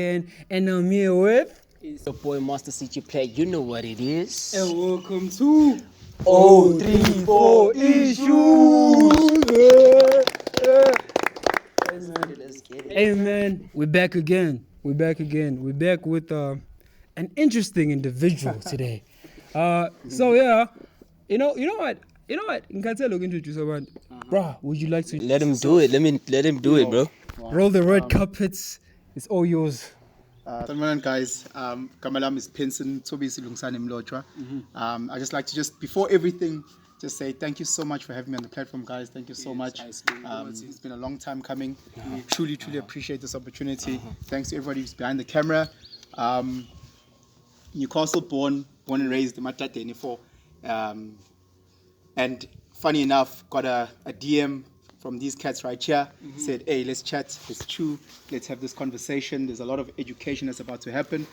And I'm here with... It's your boy Master GPLAT, you know what it is. And welcome to... S03E02. Let's get it. Hey man, we're back again. We're back with an interesting individual today. So yeah, you know what? Nkatselo introduce someone. Bruh, would you like to Let him do it. Let him do it, bro. roll the red carpets? It's all yours. Good guys. Kamalam is Penson Mlotshwa. I just like to before everything, just say thank you so much for having me on the platform, guys. Thank you so much. It's been a long time coming. Truly appreciate this opportunity. Thanks to everybody who's behind the camera. Newcastle born and raised in Tate. And funny enough, got a DM from these cats right here. Said, hey, let's chat, let's chew, let's have this conversation. There's a lot of education that's about to happen.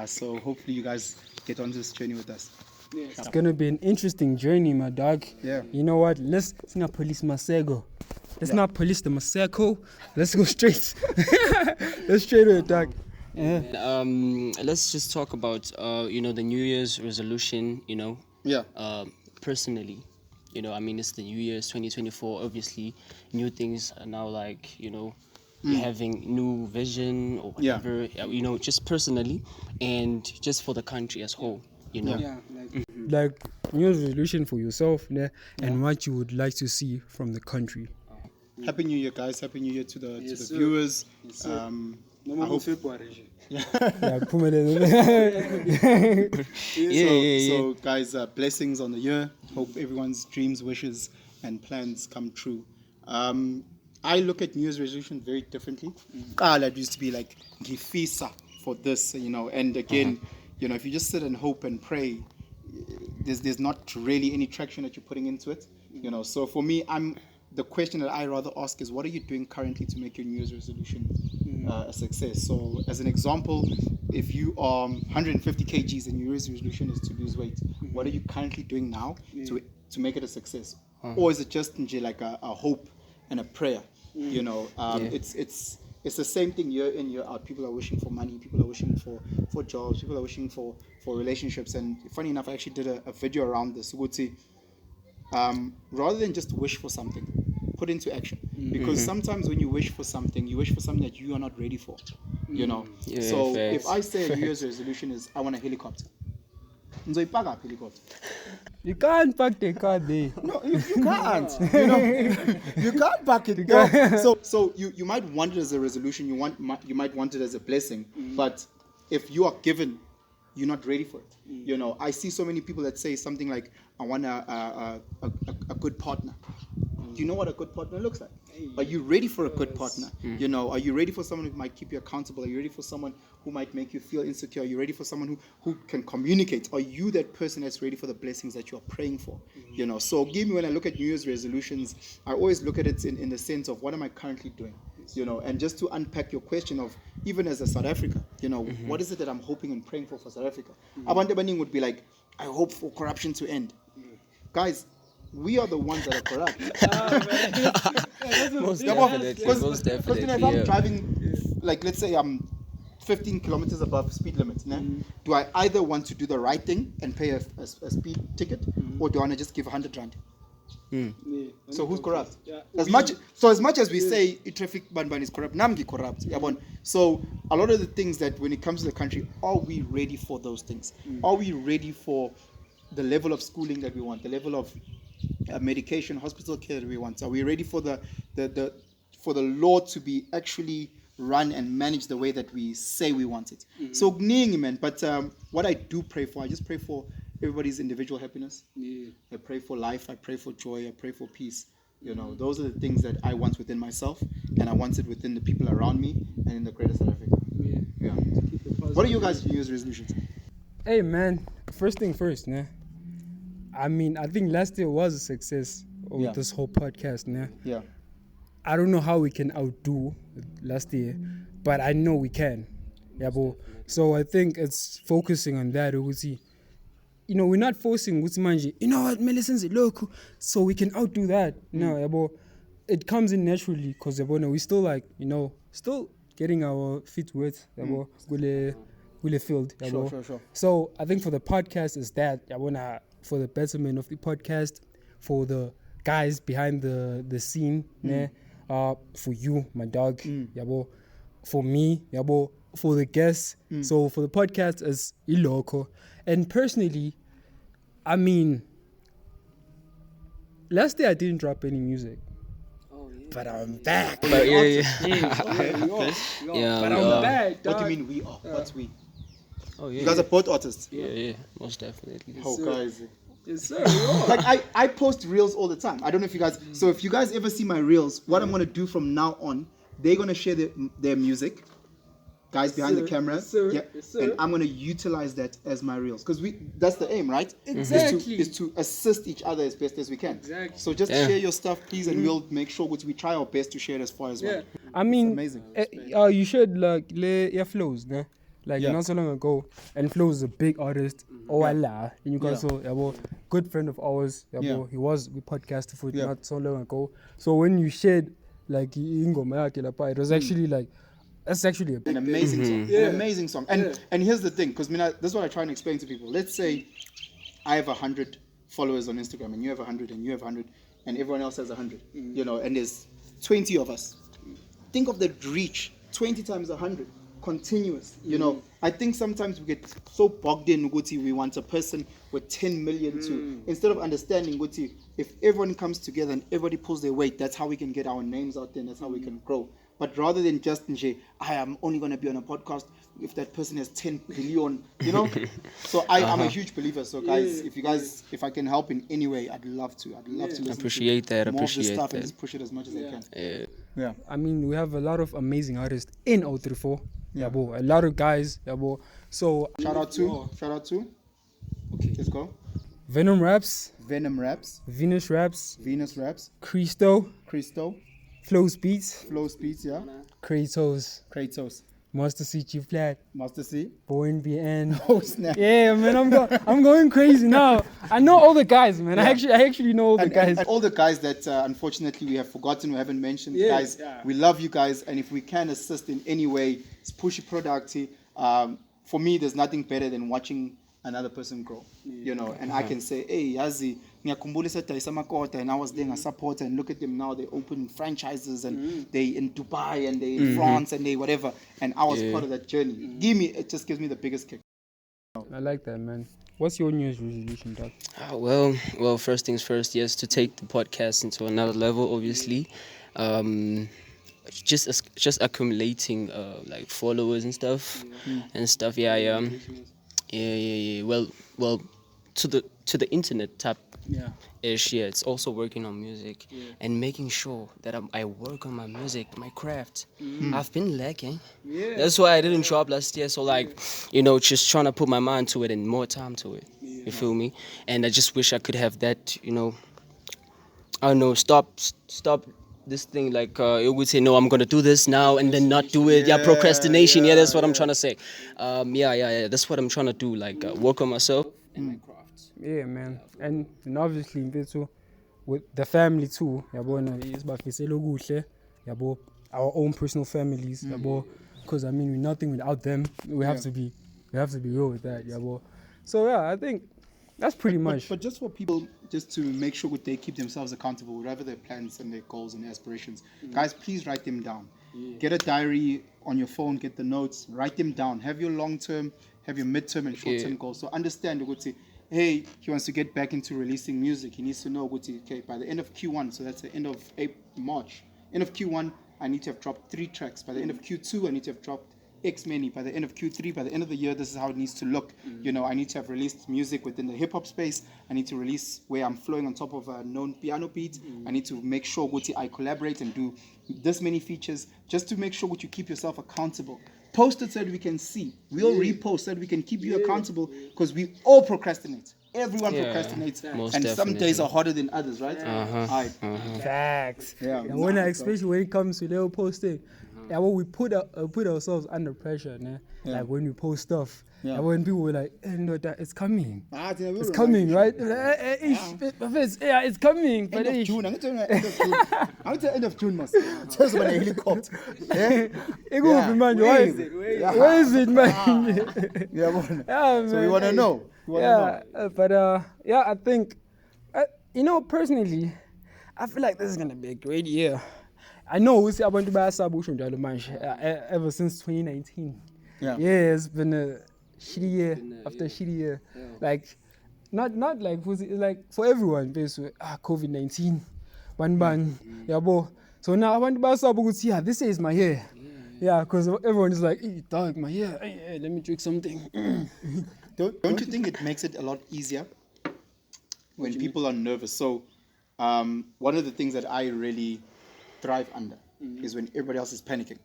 So hopefully you guys get on this journey with us. It's gonna be an interesting journey, my dog. Yeah. You know what? Let's not police Masego. Let's not police the Maseko. Let's go straight. Let's straight to it, dog. Yeah. Let's just talk about the New Year's resolution. Personally, it's the New Year's 2024. Obviously, new things are now you're having new vision or whatever. Just personally and just for the country as whole. Like New Year's resolution for yourself, and what you would like to see from the country. Happy New Year, guys. Happy New Year to the viewers. I hope February. So guys, blessings on the year. Hope everyone's dreams, wishes, and plans come true. I look at New Year's resolution very differently. That used to be like Gifisa for this, and again, if you just sit and hope and pray, there's not really any traction that you're putting into it. So for me, the question that I rather ask is, what are you doing currently to make your New Year's resolution a success? So as an example, if you are 150 kgs and your New Year's resolution is to lose weight, what are you currently doing now to make it a success? Or is it just like a hope and a prayer? It's the same thing year in, year out. People are wishing for money, people are wishing for jobs, people are wishing for relationships. And funny enough, I actually did a video around this. Rather than just wish for something, put into action. Because sometimes when you wish for something that you are not ready for. So if I say a New Year's resolution is I want a helicopter, you can't park the car there. No, you can't. You can't park it. So you might want it as a resolution. You might want it as a blessing. But if you are given, you're not ready for it. I see so many people that say something like, I want a good partner. Do you know what a good partner looks like? Are you ready for a good partner? Are you ready for someone who might keep you accountable? Are you ready for someone who might make you feel insecure? Are you ready for someone who can communicate? Are you that person that's ready for the blessings that you are praying for? So when I look at New Year's resolutions, I always look at it in the sense of, what am I currently doing? And just to unpack your question of, even as a South Africa, what is it that I'm hoping and praying for South Africa? Abantu abaningi would be like, I hope for corruption to end. Guys, we are the ones that are corrupt. Most definitely. If I'm driving, let's say I'm 15 kilometers above speed limit, do I either want to do the right thing and pay a speed ticket, or do I want to just give 100 rand? So who's corrupt? As much as we say traffic ban is corrupt, Namgi corrupt. So a lot of the things that when it comes to the country, are we ready for those things? Are we ready for the level of schooling that we want, the level of medication, hospital care that we want? Are we ready for the law to be actually run and managed the way that we say we want it? So man, but what I do pray for, I just pray for everybody's individual happiness. I pray for life, I pray for joy, I pray for peace. Those are the things that I want within myself, and I want it within the people around me and in the greater South Africa. What are you guys' New Year's resolutions? Hey man, first thing first, I think last year was a success with this whole podcast, I don't know how we can outdo last year, but I know we can. So I think it's focusing on that. We're not forcing Manje, what, listen, local, so we can outdo that. No, it comes in naturally, because we still still getting our feet wet, yabo, kule field, yabo. Sure. So I think for the podcast is that, yabona, for the betterment of the podcast, for the guys behind the scene, for you, my dog, yabo, for me, yabo, for the guests. So for the podcast is iloko. And personally, I mean, last day I didn't drop any music. But I'm back. But But I'm back, dog. What do you mean we are? What's we? Oh yeah. You guys are both artists. Yeah, most definitely. Oh, guys. Yes, sir. We are. Like I post reels all the time. I don't know if you guys. So if you guys ever see my reels, what I'm gonna do from now on, they're gonna share their music. Guys behind the camera, yes, sir. yeah, Yes, sir. and I'm gonna utilize that as my reels because that's the aim, right? Exactly. Is to assist each other as best as we can. Exactly. So just share your stuff, please, and we'll make sure we try our best to share it as far as well. I mean, amazing. You should like your flows, né? Like Yeah. not so long ago, and Flo is a big artist. Oh, Allah, in Newcastle, good friend of ours. Yeah. He was we podcasted for not so long ago. So when you shared like ingoma yakhe lapha, it was actually like that's actually An amazing song. An amazing song. And here's the thing, because this is what I try and explain to people. Let's say I have 100 followers on Instagram, and you have 100, and you have 100, and everyone else has 100. You know, and there's 20 of us. Think of the reach, 20 times 100, continuous. You know, I think sometimes we get so bogged in, Guti, we want a person with 10 million to, instead of understanding, Guti, if everyone comes together and everybody pulls their weight, that's how we can get our names out there, and that's how we can grow. But rather than just, I am only going to be on a podcast if that person has 10 billion, you know? So I'm a huge believer. So guys, if I can help in any way, I'd love to. I'd love to listen Appreciate to that. more of this Appreciate stuff that. and just push it as much as I can. Yeah. I mean, we have a lot of amazing artists in 034. A lot of guys. So Shout out to. Okay, let's go. Venom Raps, Venom Raps, Venus Raps, Venus Raps, Christo, Flow Speeds, Flow Speeds, yeah. Kratos, Master C GPLAT, Master C. Born BN. Oh snap. Yeah, man, I'm going crazy now. I know all the guys, man. I actually know all the guys. And all the guys that unfortunately we have forgotten, we haven't mentioned. Guys, we love you guys, and if we can assist in any way, it's push your product. For me, there's nothing better than watching another person grow, you know, and I can say, hey, Yazi, and I was there a supporter, and look at them now, they open franchises, and they in Dubai, and they in France, and they whatever, and I was part of that journey. It just gives me the biggest kick. I like that, man. What's your New Year's resolution, Doc? Well, first things first, yes, to take the podcast into another level, obviously. Just accumulating like followers and stuff. Yeah. Well, to the internet tab. It's also working on music and making sure that I work on my music, my craft. I've been lacking. That's why I didn't drop last year. So like, just trying to put my mind to it and more time to it. You feel me? And I just wish I could have that. I don't know. Stop this thing, like it would say, no, I'm gonna do this now and then not do it. Procrastination. That's what I'm trying to say. That's what I'm trying to do, like work on myself and my crafts. Yeah, man. And obviously with the family too, our own personal families, because I mean we're nothing without them. We have to be real with that, So I think that's pretty much. But just for people, just to make sure they keep themselves accountable, whatever their plans and their goals and their aspirations, guys, please write them down. Get a diary on your phone, get the notes, write them down. Have your long-term, have your mid-term and short-term goals. So understand, hey, he wants to get back into releasing music. He needs to know, okay, by the end of Q1, so that's the end of March. End of Q1, I need to have dropped 3 tracks. By the end of Q2, I need to have dropped X many. By the end of Q3, by the end of the year, this is how it needs to look. I need to have released music within the hip-hop space. I need to release where I'm flowing on top of a known piano beat. I need to make sure I collaborate and do this many features, just to make sure you keep yourself accountable. Post it so that we can see. We'll repost so that we can keep you accountable, because we all procrastinate. Everyone procrastinates, and some days are harder than others, right? Facts. And especially when it comes to little posting, Yeah, well, we put ourselves under pressure, né? Like when we post stuff. Yeah. And when people were like, no, that it's coming. It's coming, right? It's coming. End of June. I'm going to tell end of June, mas. Just when a helicopter. Where is it, man? Yeah, man. So we want to know. But I think, personally, I feel like this is going to be a great year. I know we I went to buy a ever since 2019. Yeah, it's been a shitty year after a shitty year. Like, not like for everyone, basically. COVID-19, ban. Yeah, boy. So now I want to buy a this is my year. Yeah, because everyone is like, hey, dog, my year. Hey, let me drink something. Don't you think it makes it a lot easier when people are nervous? So, one of the things that I really thrive under is when everybody else is panicking.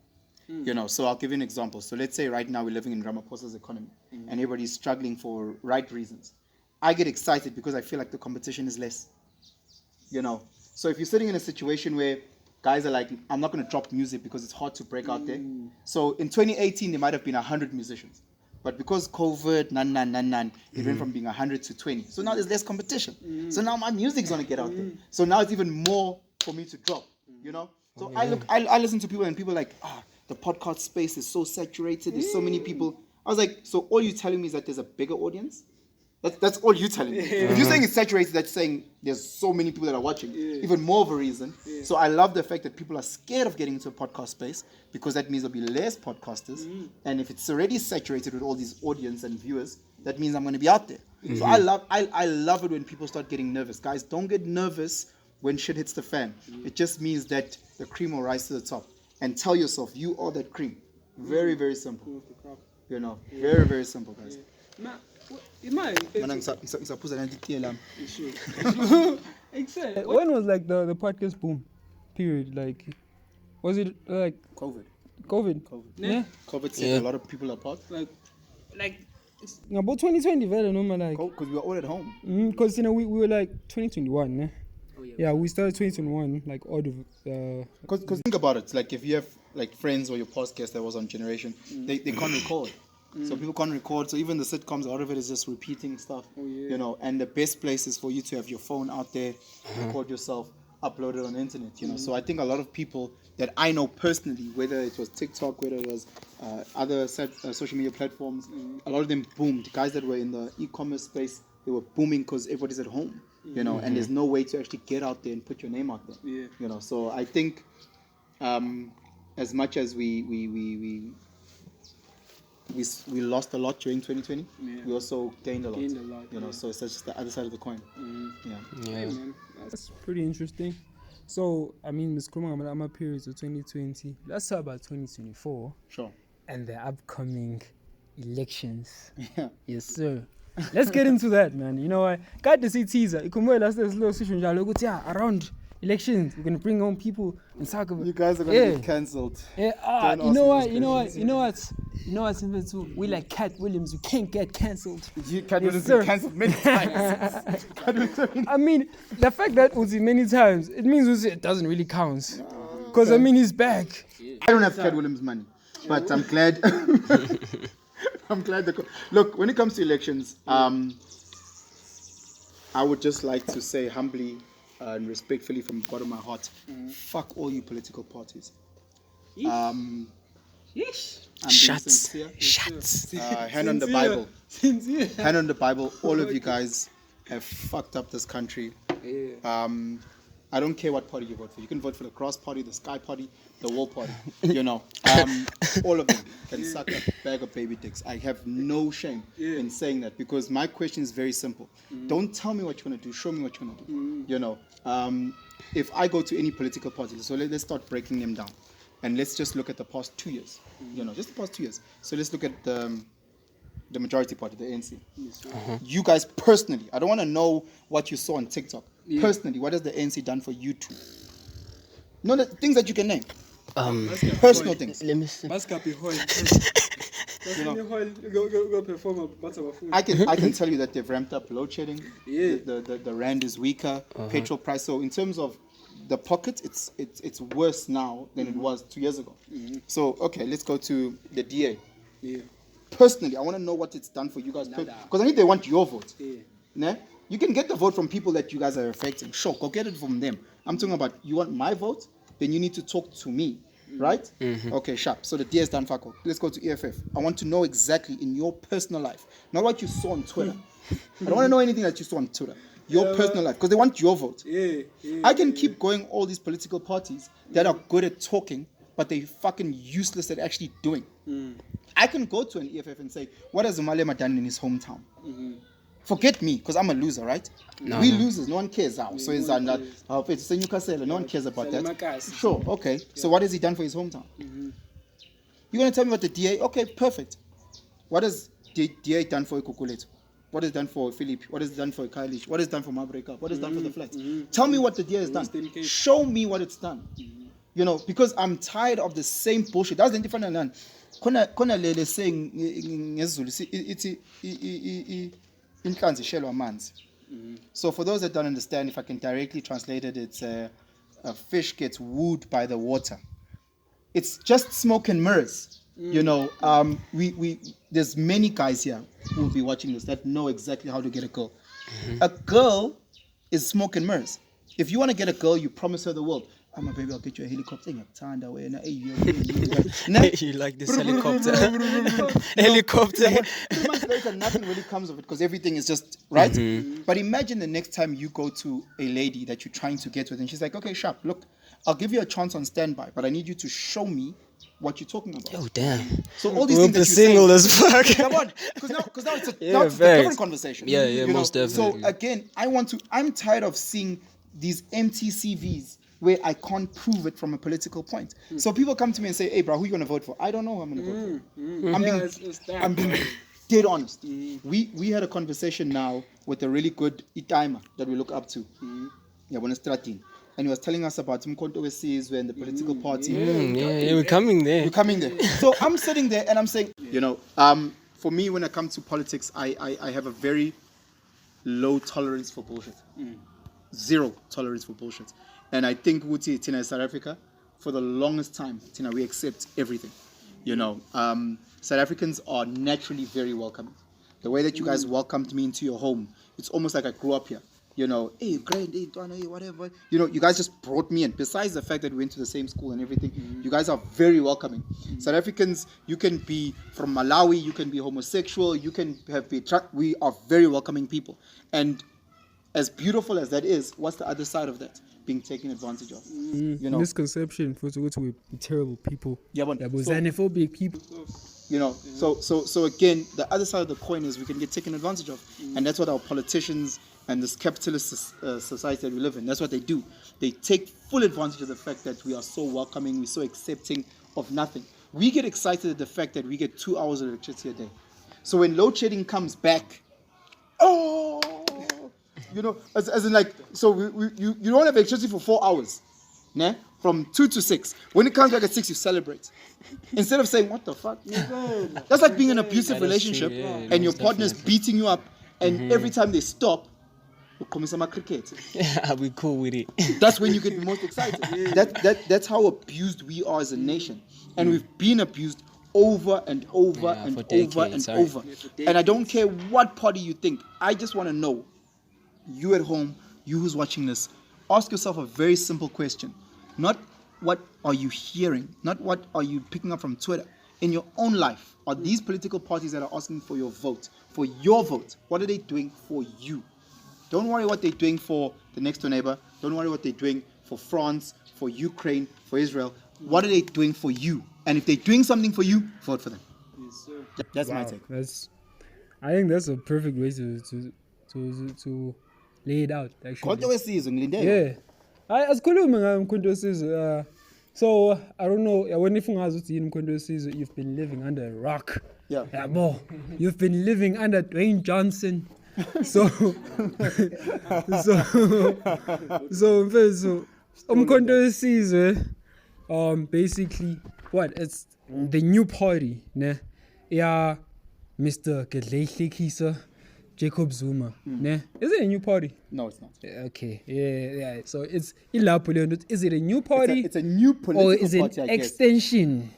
So I'll give you an example. So let's say right now we're living in Ramaphosa's economy and everybody's struggling for right reasons. I get excited because I feel like the competition is less. So if you're sitting in a situation where guys are like, I'm not going to drop music because it's hard to break out there. So in 2018, there might have been 100 musicians. But because COVID, it went from being 100 to 20. So now there's less competition. So now my music's going to get out there. So now it's even more for me to drop, So I listen to people and people are like, the podcast space is so saturated. There's so many people. I was like, so all you're telling me is that there's a bigger audience? That's all you're telling me. If you're saying it's saturated, that's saying there's so many people that are watching. Even more of a reason. So I love the fact that people are scared of getting into a podcast space because that means there'll be less podcasters. And if it's already saturated with all these audience and viewers, that means I'm going to be out there. So I love it when people start getting nervous. Guys, don't get nervous when shit hits the fan. It just means that the cream will rise to the top. And tell yourself, you are that cream. Very, very simple. Very, very simple, guys. When was like the podcast boom period? Like, was it like COVID? Yeah. COVID set a lot of people apart. Like about 2020, very normal. Like, because we were all at home. Because we were like 2021. Yeah. Yeah, we started 2021, like all the. Because think about it, like if you have like friends or your podcast that was on Generation, they can't record. So people can't record. So even the sitcoms, a lot of it is just repeating stuff. And the best place is for you to have your phone out there, record yourself, upload it on the internet. So I think a lot of people that I know personally, whether it was TikTok, whether it was other social media platforms, a lot of them boomed. Guys that were in the e-commerce space, they were booming because everybody's at home. And there's no way to actually get out there and put your name out there. So I think as much as we lost a lot during 2020, we also gained a lot. So it's just the other side of the coin. Hey, man, that's pretty interesting. So I mean, Ms. Krumah, I'm a period of 2020. Let's talk about 2024. Sure. And the upcoming elections. Yes, sir. Let's get into that, man. I got to see teaser. You can wear this little situation around elections. We're gonna bring on people and talk about. You guys are gonna get cancelled. Yeah. You know what? We like Katt Williams. We can't get cancelled. Katt Williams been cancelled many times. I mean, the fact that Uzi many times, it means Uzi it doesn't really count. Because I mean, he's back. I don't have Katt Williams money, but I'm glad. I'm glad. Look, when it comes to elections, I would just like to say humbly and respectfully from the bottom of my heart, fuck all you political parties. I'm Shots. Hand on the Bible. Hand on the Bible. All of you guys have fucked up this country. I don't care what party you vote for. You can vote for the Cross Party, the Sky Party, the Wall Party. All of them can suck a bag of baby dicks. I have no shame in saying that because my question is very simple. Don't tell me what you're gonna do. Show me what you're gonna do. If I go to any political party, so let's start breaking them down, and let's just look at the past 2 years. Just the past 2 years. So let's look at the majority party, the ANC. You guys personally, I don't want to know what you saw on TikTok. Personally, what has the ANC done for you two? No, the things that you can name. Personal things. Let me see. I can tell you that they've ramped up load shedding. The rand is weaker. Petrol price. So in terms of the pocket, it's worse now than it was 2 years ago. So, okay, let's go to the DA. Personally, I want to know what it's done for you guys. Because I think they want your vote. Nah? You can get the vote from people that you guys are affecting. Sure, go get it from them. I'm talking about, you want my vote? Then you need to talk to me. Right? Okay, sharp. So the DA is done, Fako. Let's go to EFF. I want to know exactly in your personal life, not what you saw on Twitter. I don't want to know anything that you saw on Twitter. Your personal life, because they want your vote. I can keep going all these political parties that are good at talking, but they're fucking useless at actually doing. I can go to an EFF and say, what has Zumalema done in his hometown? Forget me, because I'm a loser, right? We losers, no one cares how. So it's a Newcastle, no one cares about that. Sure, okay. So what has he done for his hometown? You want to tell me what the DA? Okay, perfect. What has the DA done for Ikukuletu? What has done for Philip? What has done for Kailish? What has done for Mabreka? What has done for the flats? Tell me what the DA has done. Show me what it's done. You know, because I'm tired of the same bullshit. That's the different than Kona lele saying inhlanzi shelwa amanzi. So for those that don't understand, if I can directly translate it, it's a fish gets wooed by the water. It's just smoke and mirrors. You know, there's many guys here who will be watching this that know exactly how to get a girl. A girl is smoke and mirrors. If you want to get a girl, you promise her the world. Oh, my baby, I'll get you a helicopter. You like this helicopter. Helicopter. 2 months later, nothing really comes of it because everything is just, right? But imagine the next time you go to a lady that you're trying to get with and she's like, okay, sharp, look, I'll give you a chance on standby, but I need you to show me what you're talking about. Oh, damn. So all these things that you're single saying, as fuck. Come on, because now it's a different conversation. Yeah, most definitely. So again, I'm tired of seeing these empty CVs where I can't prove it from a political point. So people come to me and say, hey, bro, who you going to vote for? I don't know who I'm going to vote for. I'm being dead honest. We had a conversation now with a really good Itaima that we look up to. And he was telling us about Mkonto Wesizwe and the political party. We're coming there. We're coming there. So I'm sitting there and I'm saying, you know, for me, when it comes to politics, I have a very low tolerance for bullshit. Zero tolerance for bullshit. And I think Wuti, Tina, South Africa, for the longest time, Tina, we accept everything. You know, South Africans are naturally very welcoming. The way that you guys welcomed me into your home, it's almost like I grew up here. You know, hey, great, hey, whatever. You know, you guys just brought me in. Besides the fact that we went to the same school and everything, you guys are very welcoming. South Africans, you can be from Malawi, you can be homosexual, you can we are very welcoming people. And as beautiful as that is, what's the other side of that? Being taken advantage of. You know, misconception for we're terrible people. Yeah, but xenophobic people. You know, so again, the other side of the coin is we can get taken advantage of, and that's what our politicians and this capitalist society that we live in, that's what they do. They take full advantage of the fact that we are so welcoming, we're so accepting of nothing. We get excited at the fact that we get 2 hours of electricity a day. So when load shedding comes back, you know, as in like, so you don't have electricity for 4 hours, nah? From 2 to 6. When it comes back at 6, you celebrate. Instead of saying, what the fuck? That's like being in an abusive relationship and your partner's beating you up, and every time they stop, yeah, we cool with it. That's when you get the most excited. That's how abused we are as a nation. And we've been abused over and over and over and over. And I don't care what party you think. I just want to know, you at home, you who's watching this, ask yourself a very simple question. Not what are you hearing, not what are you picking up from Twitter. In your own life, are these political parties that are asking for your vote, what are they doing for you? Don't worry what they're doing for the next door neighbor. Don't worry what they're doing for France, for Ukraine, for Israel. What are they doing for you? And if they're doing something for you, vote for them. Yes, sir. That's my take. I think that's a perfect way to lay it out, actually. Yeah. So I don't know when you've been living under a rock. Yeah. You've been living under Dwayne Johnson. So basically what, it's the new party, ne? Yeah, Mr. Gedlehlekisa, Jacob Zuma. Ne? Is it a new party? No, it's not. Okay. Yeah. So it's is it a new party? It's a new political or is it party, an extension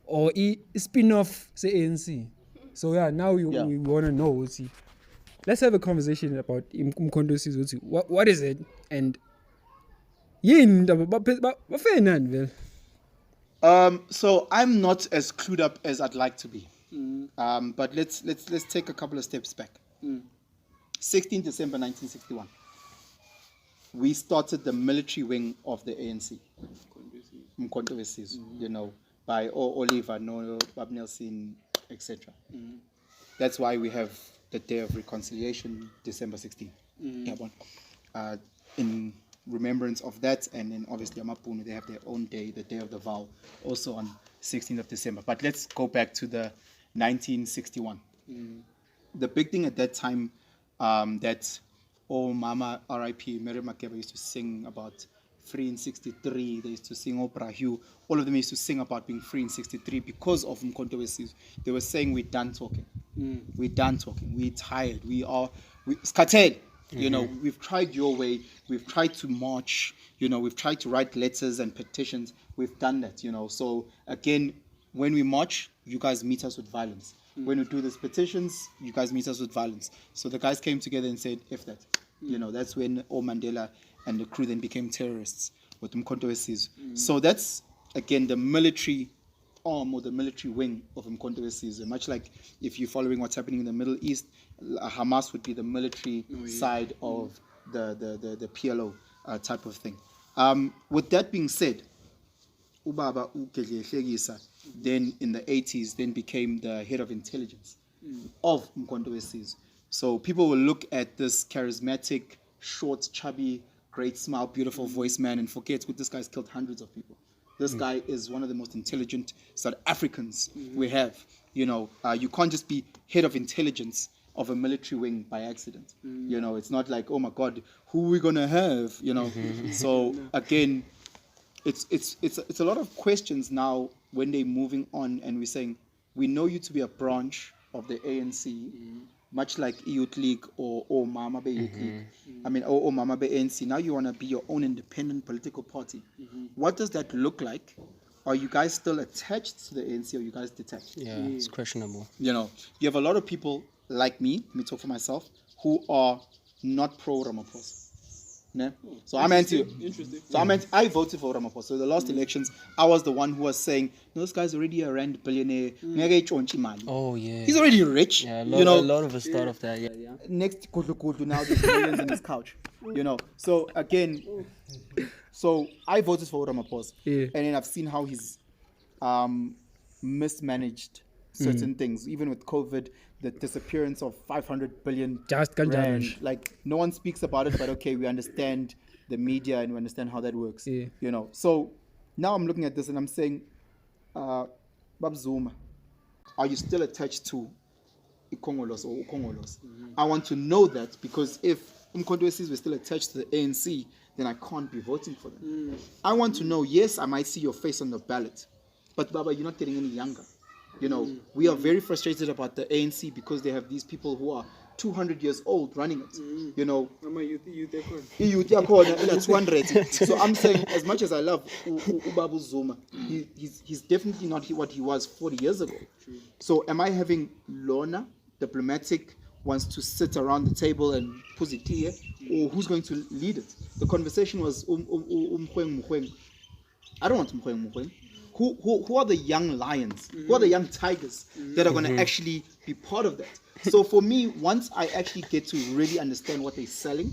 or a spin-off say ANC? So now we want to know. See, let's have a conversation about Umkhonto Sizwe. What is it? And so I'm not as clued up as I'd like to be. But let's take a couple of steps back. 16 December 1961. We started the military wing of the ANC. Umkhonto Sizwe, by Oliver, Bob Nelson, etc. That's why we have the Day of Reconciliation, December 16. In remembrance of that, and then obviously Amapunu, they have their own day, the Day of the Vow, also on 16th of December. But let's go back to the 1961. The big thing at that time that Mama R.I.P. Mary Makeba used to sing about free in 63. They used to sing Oprah Hugh. All of them used to sing about being free in 63 because of Umkhonto Sizwe. They were saying, we're done talking. We're done talking. We're tired. Skated. We've tried your way. We've tried to march. We've tried to write letters and petitions. We've done that. So again, when we march, you guys meet us with violence. When we do these petitions, you guys meet us with violence. So the guys came together and said, F that. That's when Mandela and the crew then became terrorists with Umkhonto Sizwe. So that's, again, the military arm or the military wing of Umkhonto Sizwe. Much like if you're following what's happening in the Middle East, Hamas would be the military side of the PLO type of thing. With that being said, Ubaba Ukedle then in the 80s then became the head of intelligence of Umkhonto Sizwe. So people will look at this charismatic, short, chubby, great smile, beautiful voice man and forget this guy's killed hundreds of people. This guy is one of the most intelligent South Africans we have. You can't just be head of intelligence of a military wing by accident. It's not like, oh my God, who are we gonna have? So again, it's a lot of questions now when they're moving on and we're saying, we know you to be a branch of the ANC, much like Youth League or Mama Be Youth League. Or Mama Be ANC. Now you want to be your own independent political party. What does that look like? Are you guys still attached to the ANC or are you guys detached? Yeah, it's questionable. You have a lot of people like me, let me talk for myself, who are not pro Ramaphosa. No? So I'm anti. Interesting. So I voted for Ramaphosa. So the last elections, I was the one who was saying, no, this guy's already a rand billionaire. Oh yeah. He's already rich. Yeah, a lot of us thought of that. Yeah. Next Kudu now there's millions in his couch. So again, so I voted for Ramaphosa. And then I've seen how he's mismanaged certain things, even with COVID. The disappearance of 500 billion rand. Like, no one speaks about it, but okay, we understand the media and we understand how that works. So now I'm looking at this and I'm saying, Bab Zuma, are you still attached to Ikongolos or Ukongolos? I want to know that, because if Umkhonto Sizwe is still attached to the ANC, then I can't be voting for them. I want to know, yes, I might see your face on the ballot, but Baba, you're not getting any younger. We are very frustrated about the ANC because they have these people who are 200 years old running it. I'm a youth 200. So I'm saying, as much as I love Ubabu Zuma, he's definitely not what he was 40 years ago. So am I having Lorna, diplomatic, wants to sit around the table and positive, or who's going to lead it? The conversation was Mkhweng. I don't want Mkhweng. Who are the young lions? Who are the young tigers that are going to actually be part of that? So for me, once I actually get to really understand what they're selling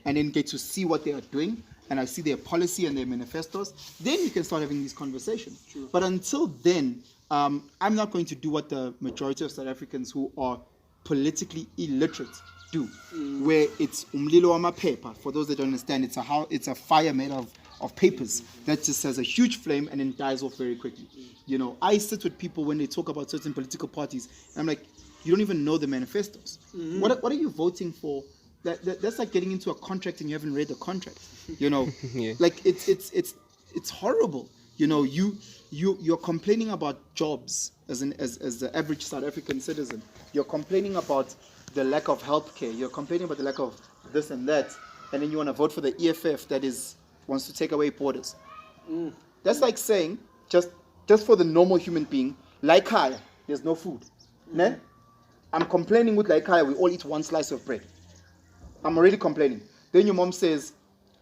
and then get to see what they are doing, and I see their policy and their manifestos, then you can start having these conversations. But until then, I'm not going to do what the majority of South Africans who are politically illiterate do, where it's umlilo wamaphepha. For those that don't understand, it's a fire made of papers that just has a huge flame and then dies off very quickly. I sit with people when they talk about certain political parties, and I'm like, you don't even know the manifestos. What are you voting for? That's like getting into a contract and you haven't read the contract. Like it's horrible. You're complaining about jobs as the average South African citizen. You're complaining about the lack of healthcare. You're complaining about the lack of this and that, and then you want to vote for the EFF that wants to take away borders. That's like saying, just for the normal human being, like Kaya, there's no food. Ne? I'm complaining with like Kaya, we all eat one slice of bread. I'm already complaining. Then your mom says,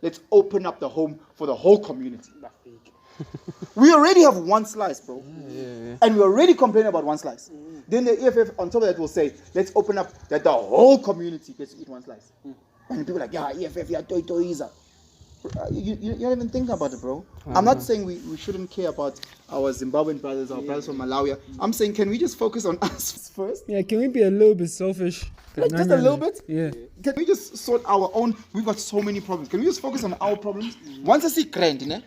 let's open up the home for the whole community. We already have one slice, bro. And we already complaining about one slice. Then the EFF on top of that will say, let's open up that the whole community gets to eat one slice. And people are like, yeah, EFF, yeah, toiza. You're not even thinking about it, bro. I'm not saying we shouldn't care about our Zimbabwean brothers, our brothers from Malawi. I'm saying, can we just focus on us first? Yeah, can we be a little bit selfish? Like just a little bit? Yeah. Can we just sort our own? We've got so many problems. Can we just focus on our problems? Once I see grand,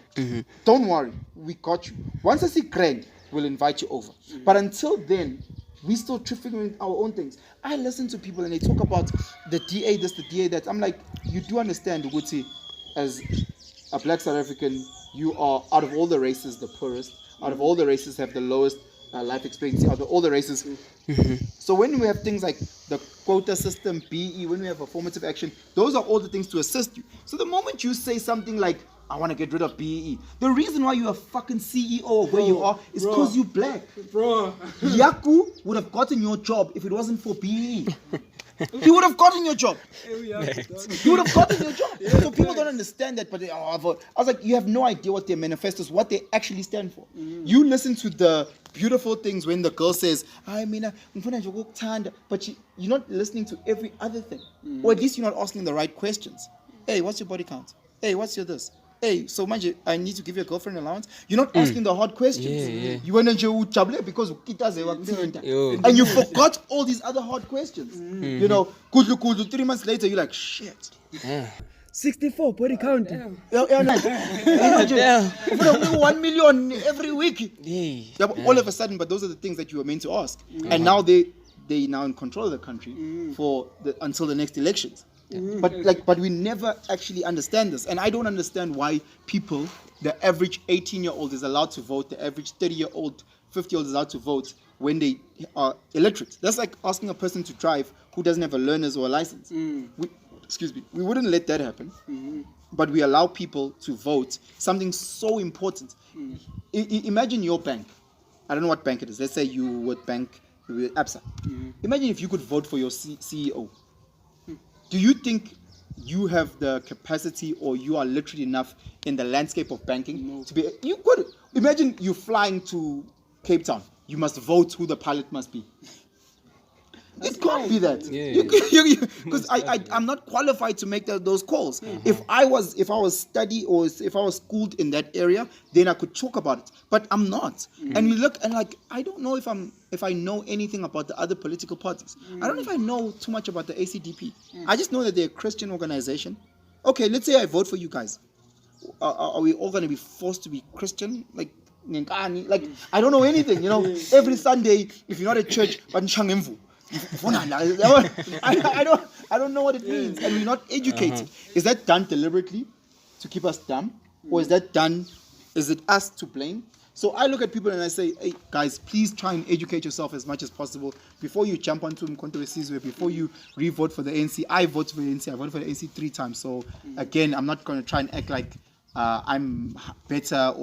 don't worry, we got you. Once I see grand, we'll invite you over. But until then, we still figuring our own things. I listen to people and they talk about the DA this, the DA that. I'm like, you do understand, Uguti, as a black South African, you are, out of all the races, the poorest. Out of all the races, have the lowest life expectancy. Out of all the races. So when we have things like the quota system, BE, when we have affirmative action, those are all the things to assist you. So the moment you say something like, I want to get rid of BE, the reason why you're a fucking CEO of where you are is because you black. Bro. Yaku would have gotten your job if it wasn't for BE. He would have gotten your job. He would have gotten your job. So people don't understand that, but I was like, you have no idea what their manifestos, what they actually stand for. You listen to the beautiful things when the girl says, I mean, but you're not listening to every other thing. Or at least you're not asking the right questions. Hey, what's your body count? Hey, what's your this? Hey, so much I need to give your girlfriend allowance. You're not asking the hard questions. You went into because and you forgot all these other hard questions. You know, 3 months later you're like, shit. 64 body count. 1 million every week. All of a sudden, but those are the things that you were meant to ask. And now they now in control of the country until the next elections. But we never actually understand this, and I don't understand why people, the average 18-year-old is allowed to vote, the average 30-year-old, 50-year-old is allowed to vote when they are illiterate. That's like asking a person to drive who doesn't have a learner's or a license. We wouldn't let that happen, but we allow people to vote something so important. Imagine your bank. I don't know what bank it is. Let's say you would bank with ABSA. Imagine if you could vote for your CEO. Do you think you have the capacity or you are literate enough in the landscape of banking to be? You could imagine you flying to Cape Town. You must vote who the pilot must be. It can't be that. Because I'm not qualified to make those calls. If I was studied or if I was schooled in that area, then I could talk about it. But I'm not. And we look and like, I don't know if I know anything about the other political parties. I don't know if I know too much about the ACDP. I just know that they're a Christian organization. Okay, let's say I vote for you guys. Are we all going to be forced to be Christian? Like I don't know anything. You know, every Sunday, if you're not at church, but I don't know what it means, and we're not educated. Is that done deliberately to keep us dumb, or is it us to blame? So I look at people and I say, hey guys, please try and educate yourself as much as possible before you jump onto Mkhonto Wesizwe, before you re-vote for the ANC. I voted for the ANC. I voted for the ANC 3 times. So again, I'm not going to try and act like I'm better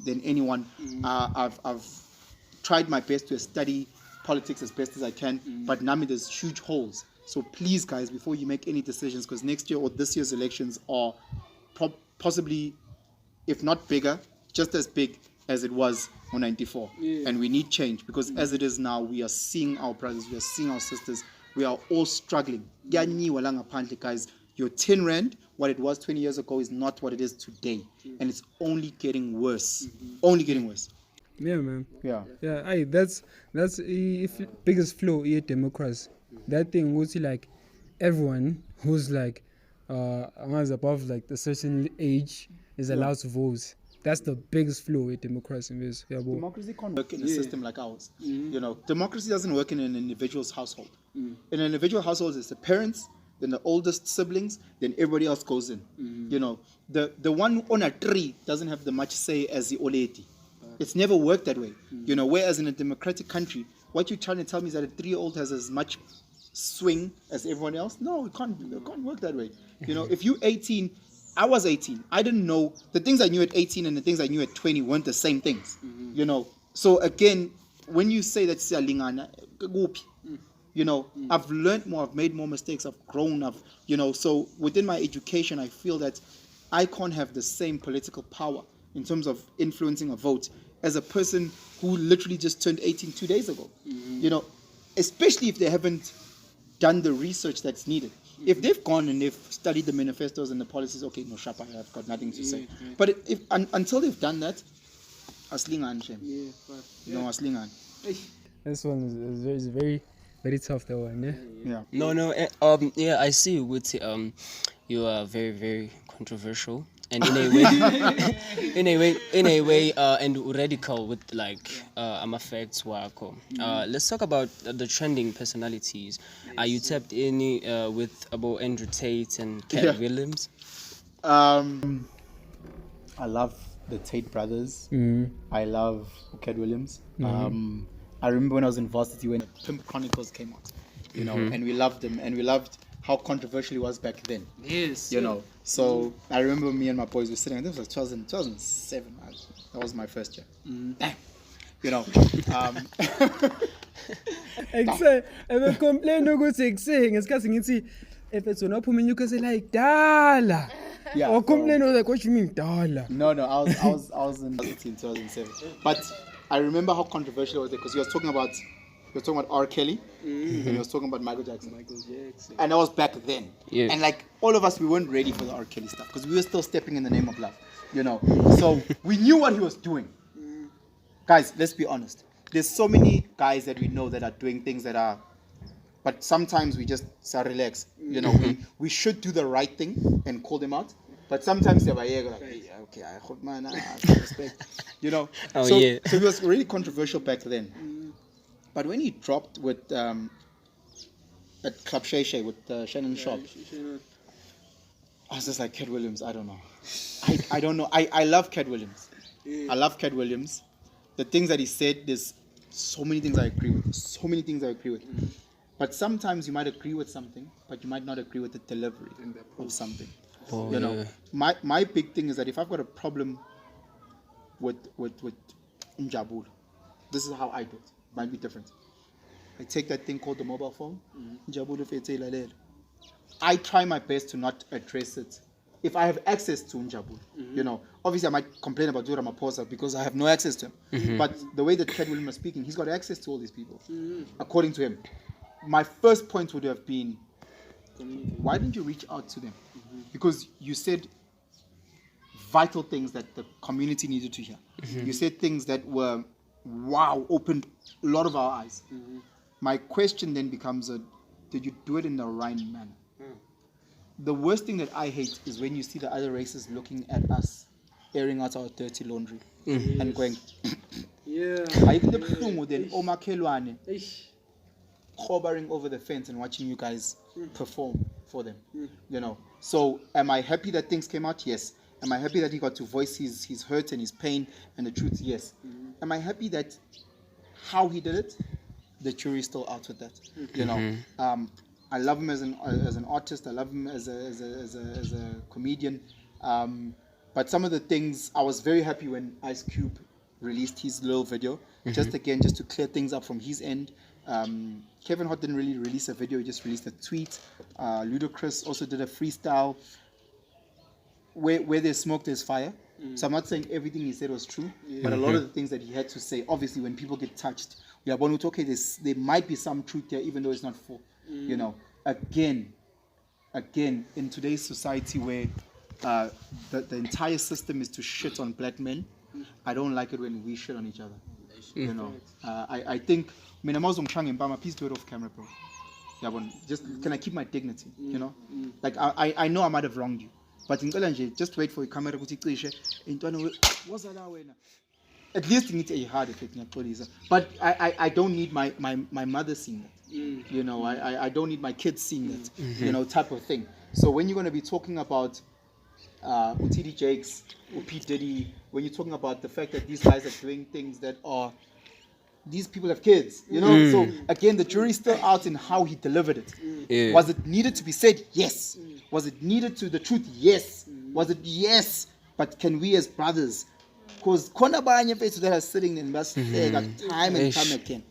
than anyone. I've tried my best to study politics as best as I can, but Nami, there's huge holes. So please, guys, before you make any decisions, because next year or this year's elections are possibly, if not bigger, just as big as it was on 94. And we need change, because as it is now, we are seeing our brothers, we are seeing our sisters, we are all struggling. Guys, your 10 rand, what it was 20 years ago, is not what it is today. And it's only getting worse. Only getting worse. Yeah, man. Yeah. That's biggest flaw in democracy. That thing was like everyone who's like above like a certain age is allowed to vote. That's the biggest flaw in democracy. Democracy can't work in a system like ours. You know, democracy doesn't work in an individual's household. In an individual household, it's the parents, then the oldest siblings, then everybody else goes in. You know, the one on a tree doesn't have the much say as the old lady. It's never worked that way. You know, whereas in a democratic country, what you're trying to tell me is that a 3-year-old has as much swing as everyone else. No, it can't work that way. You know, if you're 18, I was 18. I didn't know the things I knew at 18 and the things I knew at 20 weren't the same things. You know, so again, when you say that siyalingana, you know, I've learned more, I've made more mistakes, I've grown, you know, so within my education, I feel that I can't have the same political power in terms of influencing a vote as a person who literally just turned 18 2 days ago. You know, especially if they haven't done the research that's needed. If they've gone and they've studied the manifestos and the policies, okay, no, Shapa, I've got nothing to say. But until they've done that, aslingan, you know, aslingan. This one is very, very tough, that one, yeah? No, yeah, I see you with, you are very, very controversial. And in a way, and radical with like facts wako. Let's talk about the trending personalities. Are you tapped in with about Andrew Tate and Katt Williams? I love the Tate brothers. I love Katt Williams. I remember when I was in varsity when Pimp Chronicles came out, you know, and we loved them, and we loved how controversial it was back then. Yes. You know, so I remember me and my boys were sitting, I think it was like 2007. That was my first year. You know. I complain if it's not putting you because like dollar. Yeah. Or complain like what you mean dollar. No, I was in 2007. But I remember how controversial it was there because he was talking about R. Kelly, and he was talking about Michael Jackson. And that was back then. Yeah. And like all of us, we weren't ready for the R. Kelly stuff because we were still stepping in the name of love, you know. So we knew what he was doing. Guys, let's be honest. There's so many guys that we know that are doing things that are, but sometimes we just relax. You know, we should do the right thing and call them out. But sometimes they're like, hey, okay, I hope man, I respect. You know. So it was really controversial back then. But when he dropped with at Club Shay with Shannon Sharp, I was just like, Katt Williams, I don't know. I don't know. I love Katt Williams. I love Katt Williams. The things that he said, there's so many things I agree with. But sometimes you might agree with something, but you might not agree with the delivery of something. You know, my big thing is that if I've got a problem with Njabul, this is how I do it. Might be different. I take that thing called the mobile phone. I try my best to not address it. If I have access to Njabul, you know, obviously I might complain about Dura Maposa because I have no access to him. But the way that Katt Williams was speaking, he's got access to all these people, according to him. My first point would have been, why didn't you reach out to them? Because you said vital things that the community needed to hear. You said things that were, opened a lot of our eyes. My question then becomes, did you do it in the right manner? The worst thing that I hate is when you see the other races looking at us, airing out our dirty laundry, and going, hovering over the fence and watching you guys perform for them. You know. So am I happy that things came out? Yes. Am I happy that he got to voice his hurt and his pain and the truth? Yes. Am I happy that how he did it? The jury's still out with that. You know. I love him as an artist. I love him as a comedian. But some of the things, I was very happy when Ice Cube released his little video. Just to clear things up from his end. Kevin Hart didn't really release a video, he just released a tweet. Ludacris also did a freestyle. Where there's smoke, there's fire. So I'm not saying everything he said was true, but a lot of the things that he had to say, obviously when people get touched, we are going to okay, there might be some truth there, even though it's not full. You know, again, in today's society where the entire system is to shit on black men, I don't like it when we shit on each other. You know, I think, please do it off camera, bro. Just can I keep my dignity? You know, like I know I might have wronged you, but in just wait for your camera. At least you need a hard effect, but I don't need my mother seeing that. You know, I don't need my kids seeing that. You know, type of thing. So when you're going to be talking about TD Jakes or P Diddy, when you're talking about the fact that these guys are doing things that are these people have kids, you know. So again, the jury's still out in how he delivered it. Was it needed to be said? Yes. Was it needed to the truth? Yes. Was it? Yes. But can we as brothers, because Kona Banya face that are sitting in bus time and time again.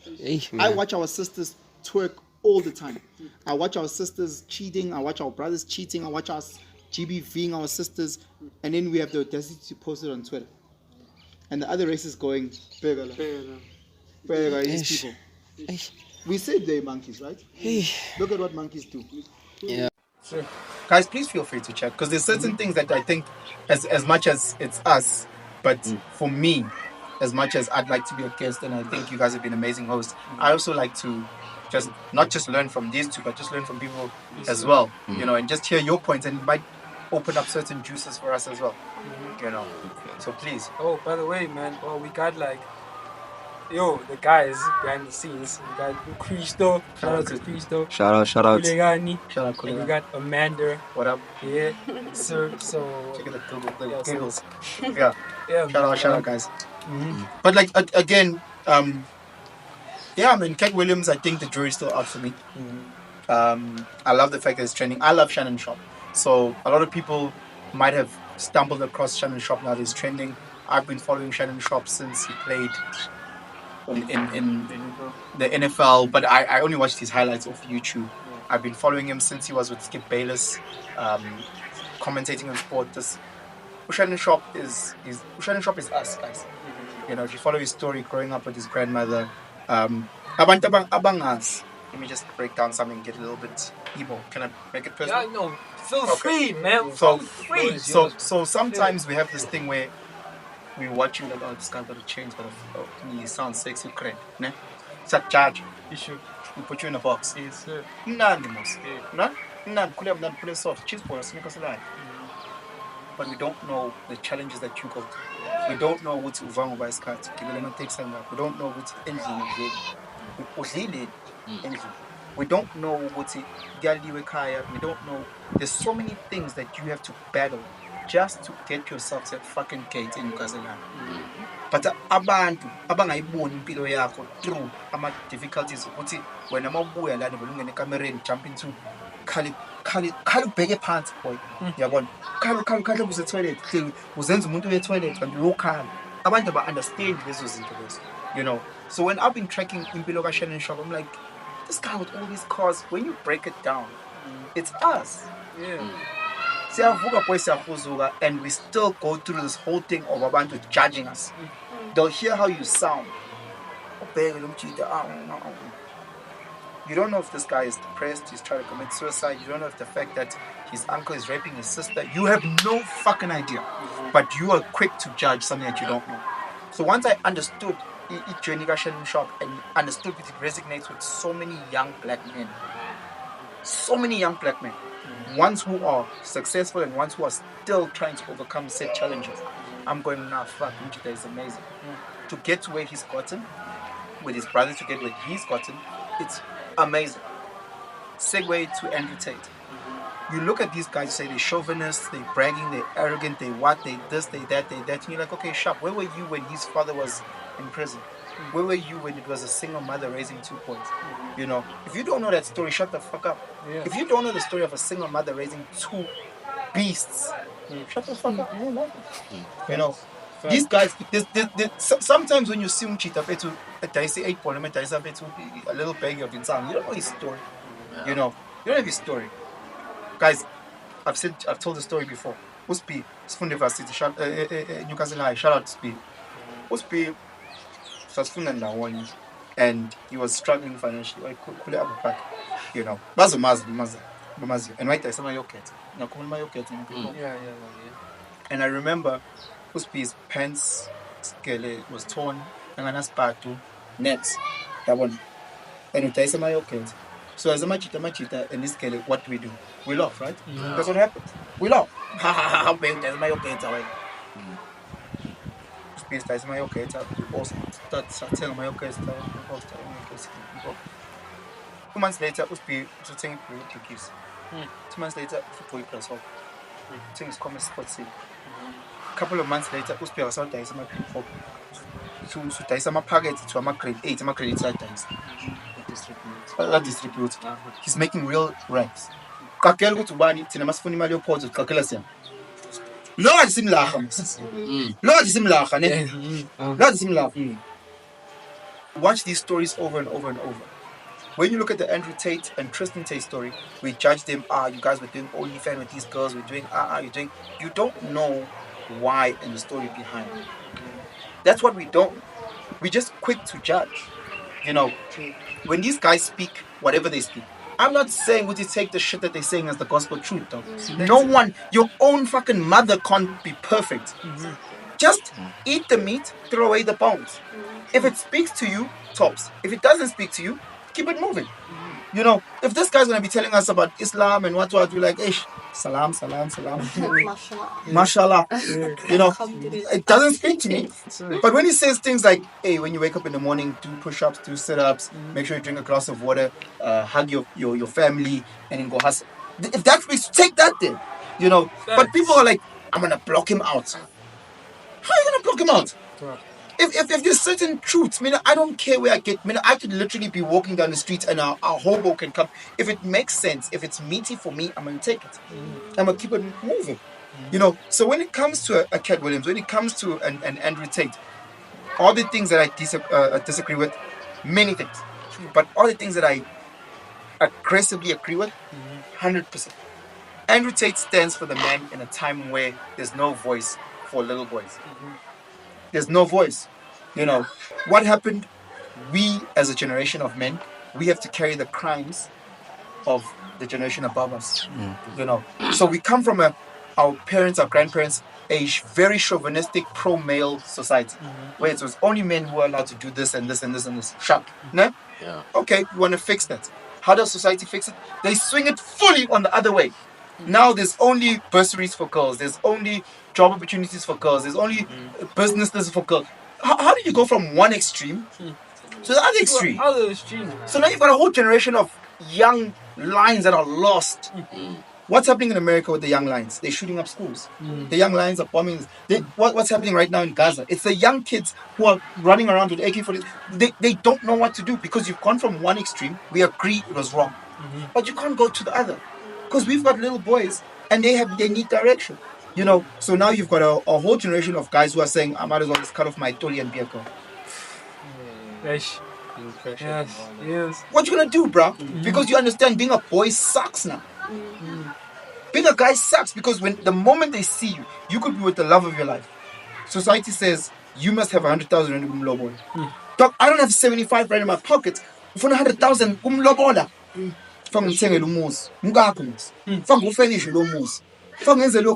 I watch our sisters twerk all the time. I watch our sisters cheating. I watch our brothers cheating. I watch us GBVing our sisters, and then we have the audacity to post it on Twitter. And the other race is going bigger. These people. We said they're monkeys, right? Look at what monkeys do. Yeah. Sure. Guys, please feel free to check, because there's certain things that I think, as much as it's us, but for me, as much as I'd like to be a guest, and I think you guys have been amazing hosts, I also like to not just learn from these two, but just learn from people as well, you know, and just hear your points, and it might open up certain juices for us as well, you know. So please. Oh, by the way, man, we got like, the guys behind the scenes. We got Cristo. Shout out to Cristo. Shout out. Kulegani. Shout out, And we got Amanda. What up? Yeah. So. Check it out, Yeah, Googles. so, Yeah. Shout out, guys. But like again, yeah, I mean, Katt Williams, I think the jury's still out for me. I love the fact that it's trending. I love Shannon Sharp. So a lot of people might have stumbled across Shannon Sharp now that it's trending. I've been following Shannon Sharp since he played in the NFL, but I only watched his highlights off YouTube. I've been following him since he was with Skip Bayless, commentating on sport. Shannon Sharp is us, guys. You know, if you follow his story growing up with his grandmother, abantu abangazi. Let me just break down something and get a little bit emo. Can I make it personal? Yeah, no, feel free, man. So sometimes we have this thing where we watching like, oh, this guy got a change, but he sounds sexy, correct? Ne? It's a judge. You should. We put you in a box. Yes, sir. But we don't know the challenges that you go through. We don't know what's Uvango by Scott. We don't know what's engine. We don't know what's Gali Kaya. We don't know. There's so many things that you have to battle just to get yourself to that fucking gate in Newcastle. But abantu abangayiboni impilo yakho through ama difficulties ukuthi wena mawubuya la nebulungene ecamereni jump into khali ubheke phansi boy yabona khali use toilet uzenza umuntu uye toilet and uyokhala abantu aba understand lezo zinto lezo, you know. So when I've been tracking impilo ka Shannon Sharp, I'm like, this guy with all these cars, when you break it down, it's us. And we still go through this whole thing of abantu judging us. They'll hear how you sound. You don't know if this guy is depressed, he's trying to commit suicide. You don't know if the fact that his uncle is raping his sister. You have no fucking idea. But you are quick to judge something that you don't know. So once I understood journey Shannon Sharp and understood that it resonates with so many young black men. So many young black men. Ones who are successful and ones who are still trying to overcome said challenges. I'm going, nah, fuck, Mchita is amazing. To get to where he's gotten, with his brothers to get where he's gotten, it's amazing. Segue to Andrew Tate. You look at these guys, you say they're chauvinists, they're bragging, they're arrogant, they what, they this, they that, and you're like, okay, Sharp, where were you when his father was in prison? Where were you when it was a single mother raising 2 boys? You know, if you don't know that story, shut the fuck up. Yeah. If you don't know the story of a single mother raising 2 beasts, shut the fuck up. You know, these guys, sometimes when you see Mchita Petu, a little baggy of inside, you don't know his story. You know, you don't have his story. Guys, I've told the story before. Uspi, Sfunde Varsity, Newcastle High, shout out to Uspi. Uspi, and he was struggling financially. You know, and right there, some of your kids. And I remember Uspi's pants scale was torn, and I asked back to nets. That one, and it takes some of your kids. So as a machita, and this scale, what do? We laugh, right? Yeah. That's what happens. We laugh. How big does my kids away? Space my okay, that's telling my okay, 2 months later, Uspi to think to kiss. 2 months later, for plus hope. Things come sports. A couple of months later, Uspi was out there, some people dice ama-packets to ama-grade 8, ama-grade 8 dice. Distribute. He's making real ranks. Qaqela ukuthi ubani thina masifuna imali yophozo siqaqela siyam. Lo asimlaha. Lo asimlaha ne. Lo asimlaha. Watch these stories over and over and over. When you look at the Andrew Tate and Tristan Tate story, we judge them, you guys were doing OnlyFans with these girls, we're doing, you're doing. You don't know why and the story behind it. That's what we don't. We're just quick to judge. You know, when these guys speak, whatever they speak, I'm not saying would you take the shit that they're saying as the gospel truth, though. No one, your own fucking mother can't be perfect. Just eat the meat, throw away the bones. If it speaks to you, tops. If it doesn't speak to you, keep it moving. You know, if this guy's gonna be telling us about Islam and what, we're like, ish, salam. Mashallah. You know, it doesn't speak to me. But when he says things like, hey, when you wake up in the morning, do push-ups, do sit-ups, make sure you drink a glass of water, hug your family, and then go hustle. If that speaks, take that then. You know, but people are like, I'm gonna block him out. How are you gonna block him out? If there's certain truths, I don't care where I get. I could literally be walking down the street and a hobo can come. If it makes sense, if it's meaty for me, I'm gonna take it. I'm gonna keep it moving. You know. So when it comes to a Katt Williams, when it comes to an Andrew Tate, all the things that I disagree with, many things, but all the things that I aggressively agree with, 100%. Andrew Tate stands for the man in a time where there's no voice for little boys. There's no voice. You know, what happened? We, as a generation of men, we have to carry the crimes of the generation above us. You know, so we come from our parents, our grandparents, a very chauvinistic pro-male society, where it was only men who were allowed to do this and this and this and this. Sharp. No? Yeah. Okay, we want to fix that. How does society fix it? They swing it fully on the other way. Now there's only bursaries for girls. There's only job opportunities for girls. There's only businesses for girls. How do you go from one extreme to the other extreme? So now you've got a whole generation of young lions that are lost. What's happening in America with the young lions? They're shooting up schools. The young lions are bombing. What's happening right now in Gaza? It's the young kids who are running around with AK-40. They don't know what to do because you've gone from one extreme. We agree it was wrong. But you can't go to the other. Because we've got little boys and they need direction. You know, so now you've got a whole generation of guys who are saying, I might as well just cut off my tolly and be a girl. Yes. What you gonna do, bro? Because you understand being a boy sucks now. Being a guy sucks because when the moment they see you, you could be with the love of your life. Society says, you must have 100,000 in umlobola. Doc, I don't have 75 right in my pocket. For 100,000 umlobola. Fang ngithengele umuzi ngakho muzi fang ufurnish lo muzi fang ngenze lo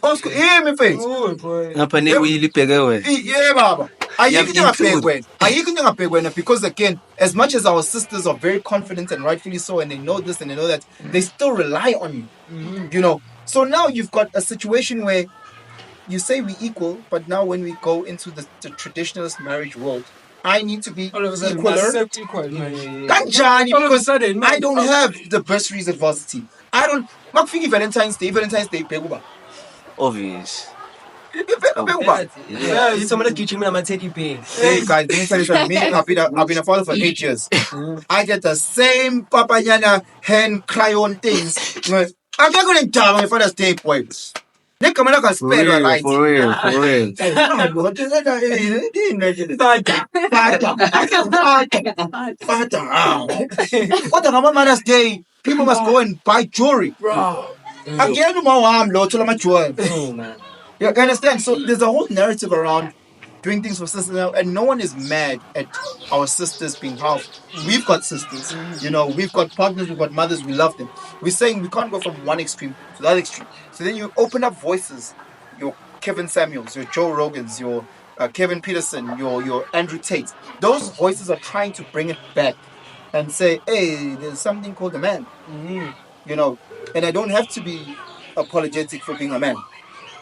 Osco me face ngapha ne uyilibheke wena yeah baba ayikho into ngabheke wena because again as much as our sisters are very confident and rightfully so and they know this and they know that they still rely on you you know so now you've got a situation where you say we equal but now when we go into the traditionalist marriage world I need to be equal. Because I don't have the bursaries at varsity. I don't. Makfiki Valentine's Day, obvious. Yeah, you someone teaching me my teddy bear. Hey guys, let me tell you something. I've been a father for 8 years. I get the same papayana hand crayon things. I'm not going to tell my Father's Day points. They come and I spare your life. For real. What the Mother's Day? People must go and buy jewelry. Bro. Again, you understand? So there's a whole narrative around doing things for sisters now, and no one is mad at our sisters being powerful. We've got sisters, you know, we've got partners, we've got mothers, we love them. We're saying we can't go from one extreme to the other extreme. So then you open up voices, your Kevin Samuels, your Joe Rogans, your Kevin Peterson, your Andrew Tate. Those voices are trying to bring it back and say, hey, there's something called a man. You know, and I don't have to be apologetic for being a man.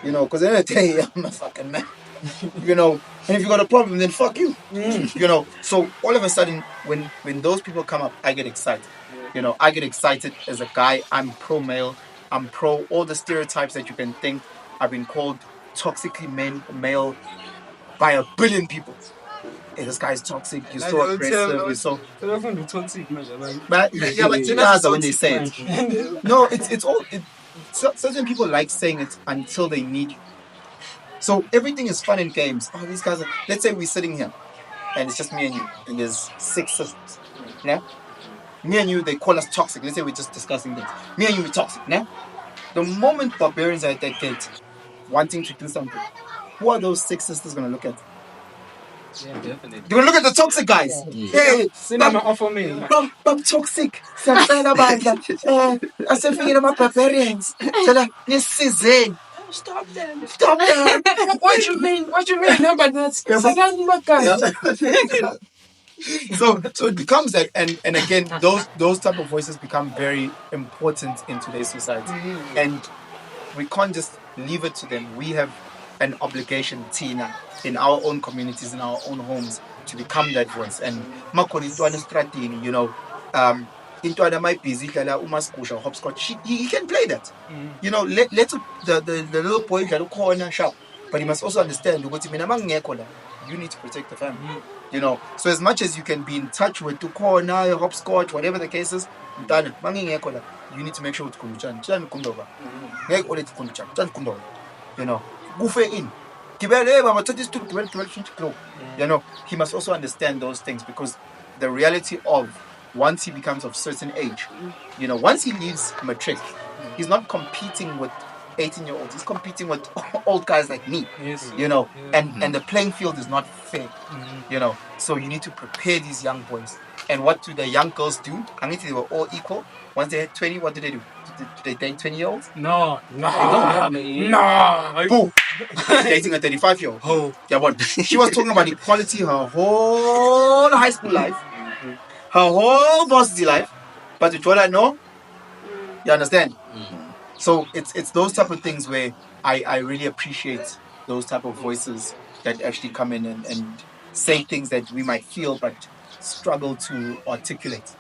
You know, because at the end of the day, I'm a fucking man. You know, and if you got a problem, then fuck you. You know, so all of a sudden, when those people come up, I get excited. You know, I get excited as a guy. I'm pro-male. I'm pro all the stereotypes that you can think. I've been called toxically male by a billion people. Hey, this guy's toxic. You're so aggressive. You're so. But you guys when they say it. No, it's all. Certain people like saying it until they need you. So everything is fun and games. Oh, these guys are. Let's say we're sitting here, and it's just me and you, and there's 6 sisters. Yeah. Me and you, they call us toxic. Let's say we're just discussing things. Me and you, we're toxic. Yeah. The moment barbarians are at that gate, wanting to do something, who are those 6 sisters gonna look at? Yeah, definitely. They're gonna look at the toxic guys. Hey, I'm toxic. I said, thinking about barbarians. Stop them. What you mean? No, but that's so it becomes that, and again, those type of voices become very important in today's society, and we can't just leave it to them. We have an obligation, Tina, in our own communities, in our own homes, to become that voice. And you know, into other might be hopscotch. He can play that. You know, let the little boy that corner shout, but he must also understand you need to protect the family. You know, so as much as you can be in touch with the corner, hopscotch, whatever the case is, you need to make sure it's you know, in. You know, he must also understand those things, because the reality of once he becomes of certain age, you know, once he leaves matric, he's not competing with 18-year-olds. He's competing with old guys like me. Yes. You know, and the playing field is not fair. You know, so you need to prepare these young boys. And what do the young girls do? I mean, they were all equal. Once they had 20, what do? Do they date 20-year-olds? No. Boo. Dating a 35-year-old. Oh. Yeah, but she was talking about equality her whole high school life, her whole varsity life. But with what I know, you understand? So it's those type of things where I really appreciate those type of voices that actually come in and say things that we might feel but struggle to articulate.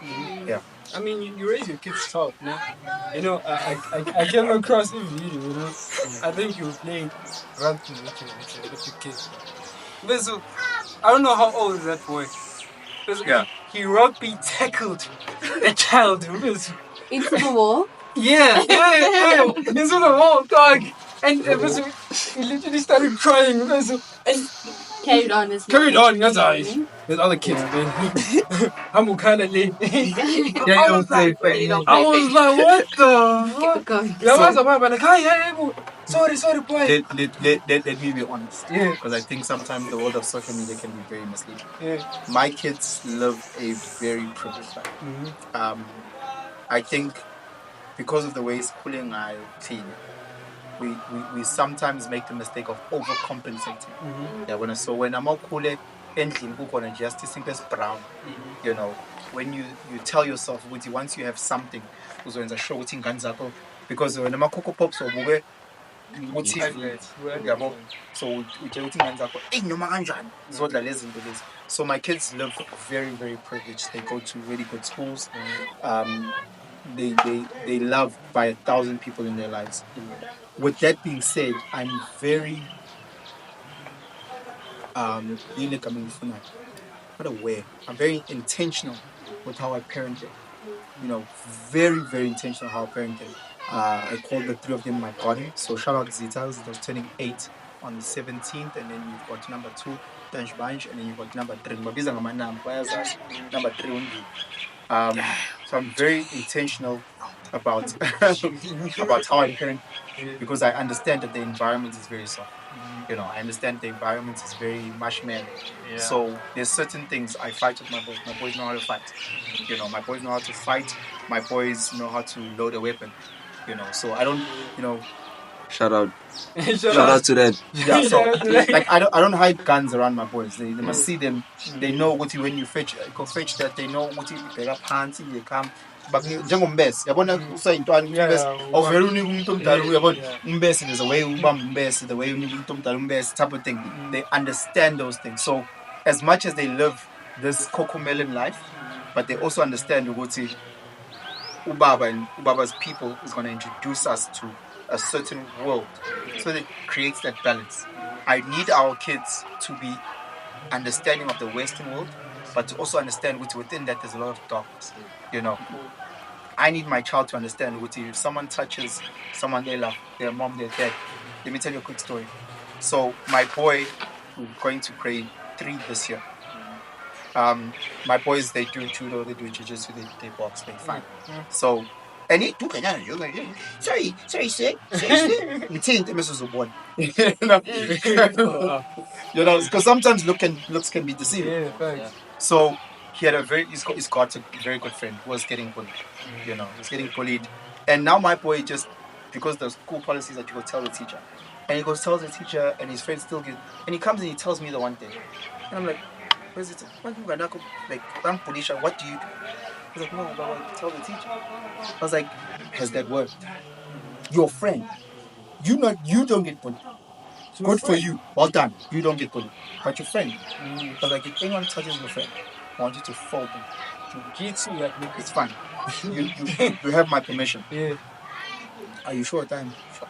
Yeah. I mean, you raise your kids tough, no? You know, I came across a video, you know. I think you were playing rugby with your kids. But so, I don't know how old is that boy. Yeah. He rugby tackled a child. Into the wall? Yeah. Into the wall, dog. And he literally started crying. And carried on. That's how there's other kids, man. I'm kind of late. I was like, what the? Keep it going. Sorry, boy. Let me be honest. Yeah. Because I think sometimes the world of social media can be very misleading. Yeah. My kids live a very privileged life. I think because of the way schooling I clean, we sometimes make the mistake of overcompensating. Yeah, so when I'm all cool, and justice is brown. You know, when you tell yourself, once you have something, because when I'm a cocoa pop, so so my kids live very, very privileged. They go to really good schools. They loved by 1,000 people in their lives. With that being said, I'm very I'm very intentional with how I parent them. You know, very, very intentional how I parent them. I call the 3 of them my garden. So shout out Zita, Zita's turning 8 on the 17th, and then you've got number 2, Tansh Banj, and then you've got number 3. Number 3 only. So I'm very intentional about how I parent, because I understand that the environment is very soft. You know, I understand the environment is very marshmallow. Yeah. So there's certain things I fight with my boys. My boys know how to fight. You know, my boys know how to fight. My boys know how to load a weapon. You know, so I don't, you know. Shout out to that. Yeah, so like I don't hide guns around my boys. They must see them. They know what when you fetch that. They know what you pick up hands. They come. But njengombese yabona usayintwana umbese ovela unika umuntu omdala uyabona umbese there's a way ubamba umbese, the way unika umuntu omdala umbese type of thing. They understand those things. So as much as they live this cocomelon life, but they also understand ukuthi ubaba and ubaba's people is going to introduce us to a certain world. So that creates that balance. I need our kids to be understanding of the Western world, but to also understand which within that there's a lot of darkness. You know, I need my child to understand which if someone touches someone they love, their mom, their dad. Let me tell you a quick story. So my boy, who's going to grade 3 this year. My boys, they do judo, they do jiu-jitsu, they box, they fight. So, and he sorry, sir. It's Mrs. Award. You know, because sometimes looks can be deceiving. So he's got a very good friend who was getting bullied. You know, he's getting bullied, and now my boy just because the school policies that you go tell the teacher, and he goes tells the teacher, and his friend still get, and he comes and he tells me the one day, and I'm like, where's it? Like, I'm Fotishworld, what do you do? He's like, no, but tell the teacher. I was like, has that worked? Your friend, you don't get bullied. Good for you. Well done. You don't get bullied. But your friend. But like if anyone touches your friend, I want you to fold them. It's fine. You have my permission. Yeah. Are you sure time? Sure.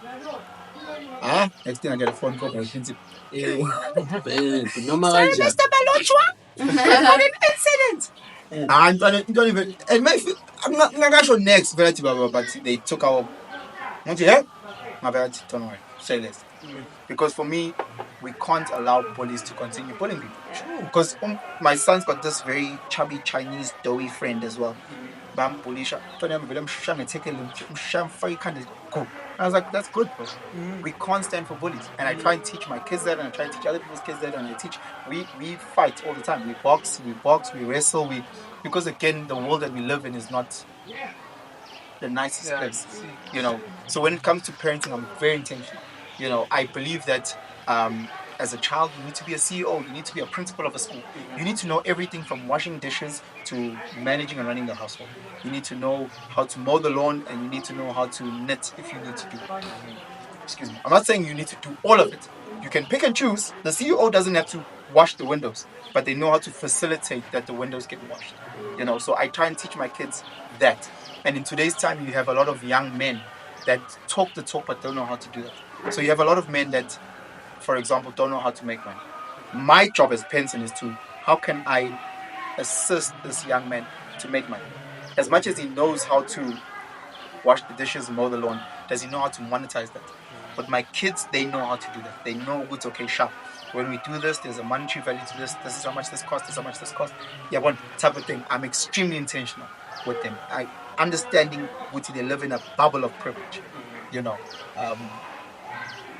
Next thing I get a phone call from principal. Sorry, Mr. Mlotshwa. I've got an incident. I don't even. I'm not sure next, but they took our. Don't you hear? My bad. Don't worry. Say less. Because for me, we can't allow bullies to continue bullying people. Because my son's got this very chubby Chinese doughy friend as well. I was like, that's good, bro. We can't stand for bullies. And I try and teach my kids that, and I try and teach other people's kids that, and I teach. We fight all the time. We box, we wrestle, because again, the world that we live in is not the nicest place. You know. So when it comes to parenting, I'm very intentional. You know, I believe that as a child, you need to be a CEO, you need to be a principal of a school. You need to know everything from washing dishes to managing and running the household. You need to know how to mow the lawn, and you need to know how to knit if you need to do it. Excuse me. I'm not saying you need to do all of it. You can pick and choose. The CEO doesn't have to wash the windows, but they know how to facilitate that the windows get washed. You know, so I try and teach my kids that. And in today's time, you have a lot of young men that talk the talk but don't know how to do that. So you have a lot of men that, for example, don't know how to make money. My job as Penson is to, how can I assist this young man to make money? As much as he knows how to wash the dishes and mow the lawn, does he know how to monetize that? But my kids, they know how to do that. They know what's okay, sharp. When we do this, there's a monetary value to this. This is how much this costs. This is how much this costs. Yeah, one type of thing. I'm extremely intentional with them. I understanding which they live in a bubble of privilege, you know.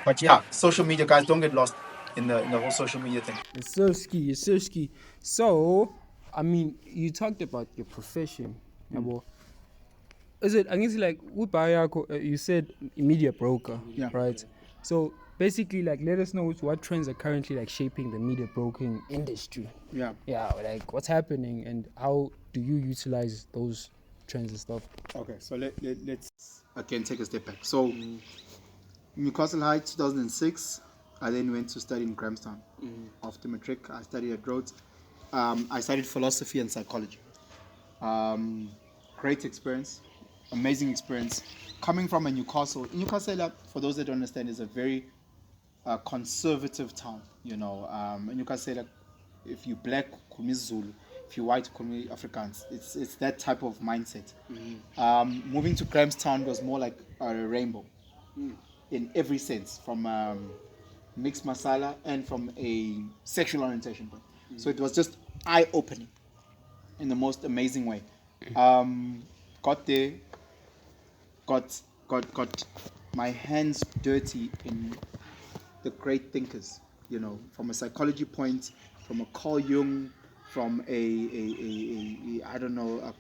But yeah, social media, guys, don't get lost in the whole social media thing. It's so ski. So, I mean, you talked about your profession. Is it? I guess like you said media broker, right? So basically, like, let us know what trends are currently like shaping the media broking industry. Yeah, like what's happening and how do you utilize those trends and stuff? Okay, so let's again take a step back. So Newcastle High, 2006. I then went to study in Grahamstown. After matric, I studied at Rhodes. I studied philosophy and psychology. Great experience, amazing experience. Coming from a Newcastle, for those that don't understand, is a very conservative town. You know, Newcastle, if you black, call me Zulu. If you white, call me Afrikaans. It's that type of mindset. Moving to Grahamstown was more like a rainbow. In every sense, from mixed masala and from a sexual orientation point. So it was just eye-opening in the most amazing way. Got there, got my hands dirty in the great thinkers, you know, from a psychology point, from a Carl Jung, from a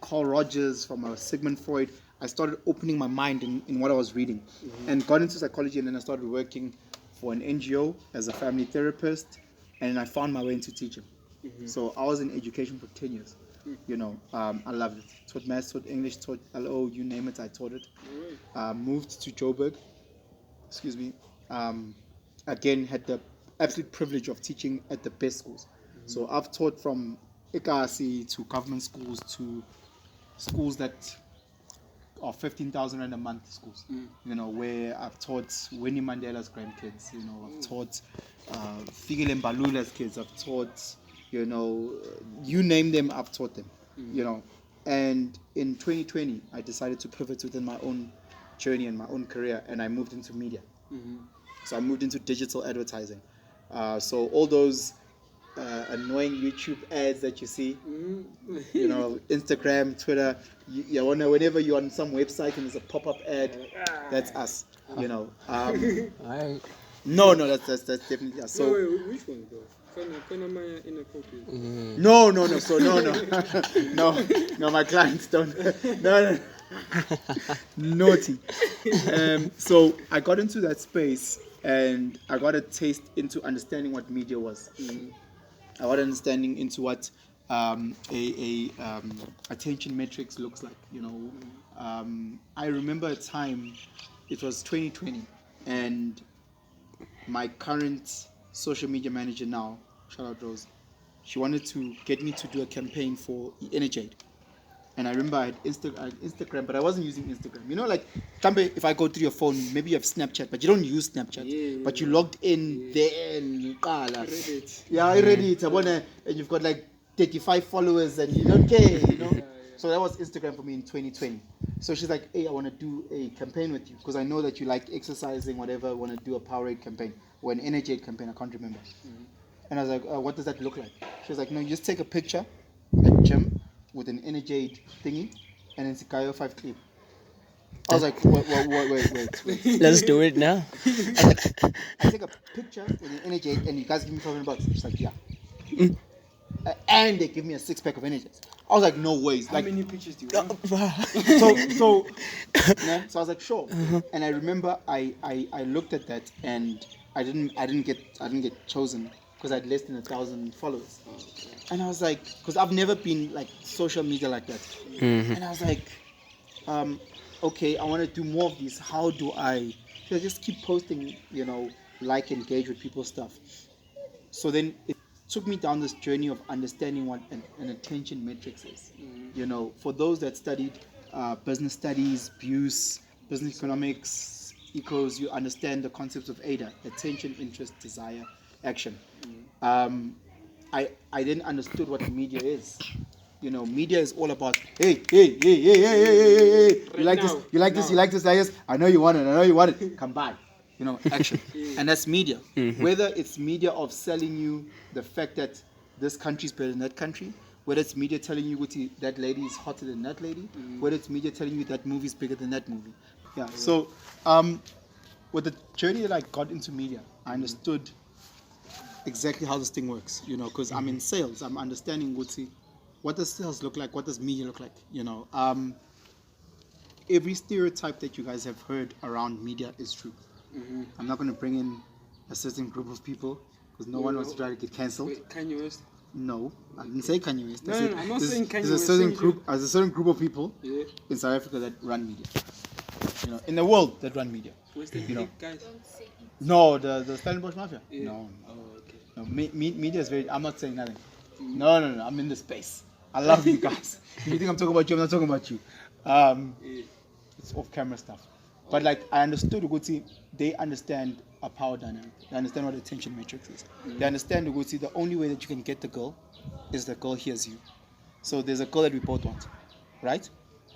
Carl Rogers, from a Sigmund Freud. I started opening my mind in what I was reading, and got into psychology, and then I started working for an NGO as a family therapist, and I found my way into teaching. So I was in education for 10 years. You know, I loved it. Taught maths, taught English, taught LO, you name it, I taught it. Moved to Joburg. Excuse me. Again, had the absolute privilege of teaching at the best schools. So I've taught from Ikasi to government schools to schools that 15,000 rand a month schools, you know, where I've taught Winnie Mandela's grandkids, you know, I've taught Fikile Mbalula's kids, I've taught, you know, you name them, I've taught them, you know. And in 2020, I decided to pivot within my own journey and my own career, and I moved into media. So I moved into digital advertising. So all those annoying YouTube ads that you see, you know, Instagram, Twitter, whenever you're on some website and there's a pop-up ad, that's us, you know. No, that's definitely us. So wait, which one though? No. So no, my clients don't. No. Naughty. So I got into that space and I got a taste into understanding what media was. I got understanding into what attention metrics looks like. You know, I remember a time, it was 2020, and my current social media manager now, shout out Rose, she wanted to get me to do a campaign for Energade. And I remember I had Instagram, but I wasn't using Instagram. You know, like, if I go through your phone, maybe you have Snapchat, but you don't use Snapchat. But you logged in there and Reddit. Yeah, I read it. And you've got like 35 followers and you don't care, you know. So that was Instagram for me in 2020. So she's like, hey, I want to do a campaign with you because I know that you like exercising, whatever. I want to do a Powerade campaign or an Energade campaign. I can't remember. And I was like, what does that look like? She was like, no, you just take a picture at gym with an Energade thingy and then Sikayo 5 clip. I was like, wait. Let's do it now. I take a picture with an Energade and you guys give me $500. She's like, yeah. And they give me a 6-pack of Energade. I was like, no ways. How many pictures do you want? So I was like, sure. And I remember I looked at that and I didn't get chosen because I had less than 1,000 followers. And I was like, because I've never been like social media like that. And I was like, okay, I want to do more of these. How do I just keep posting, you know, engage with people's stuff? So then it took me down this journey of understanding what an attention metrics is. You know, for those that studied business studies, BUS, business economics, ecos, you understand the concepts of ADA: attention, interest, desire, action. I then understood what media is. You know, media is all about, hey. You like this, yes. I know you want it. Come by. You know, action. And that's media. Whether it's media of selling you the fact that this country is better than that country, whether it's media telling you that lady is hotter than that lady, whether it's media telling you that movie is bigger than that movie. Yeah. So, with the journey that I got into media, I understood exactly how this thing works, you know, because I'm in sales. I'm understanding what does sales look like, what does media look like, you know. Every stereotype that you guys have heard around media is true. I'm not going to bring in a certain group of people because no one wants to try to get cancelled. Wait, Kanye West? No, I didn't say Kanye West. No, I'm not saying Kanye West. There's a certain group of people in South Africa that run media. You know, in the world that run media. What's the guys? No, the Stellenbosch Mafia. Yeah. No. Oh, okay. No, media is very. I'm not saying nothing. No. I'm in the space. I love you guys. If you think I'm talking about you, I'm not talking about you. It's off-camera stuff. But like I understood Uguti, they understand a power dynamic. They understand what attention matrix is. They understand Uguti, the only way that you can get the girl is the girl hears you. So there's a girl that we both want, right?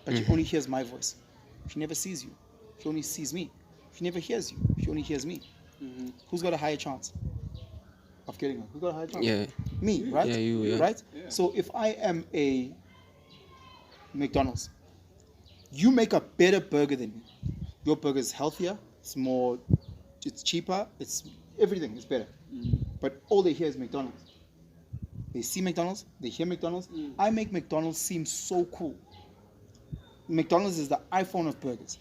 But she only hears my voice. She never sees you. She only sees me. She never hears you. She only hears me. Who's got a higher chance of getting her? Who's got a higher chance? Yeah. Me, right? Yeah, you, yeah. Right? Yeah. So if I am a McDonald's, you make a better burger than me. Your burger is healthier, it's cheaper, it's everything is better. But all they hear is McDonald's. They see McDonald's, they hear McDonald's. I make McDonald's seem so cool. McDonald's is the iPhone of burgers.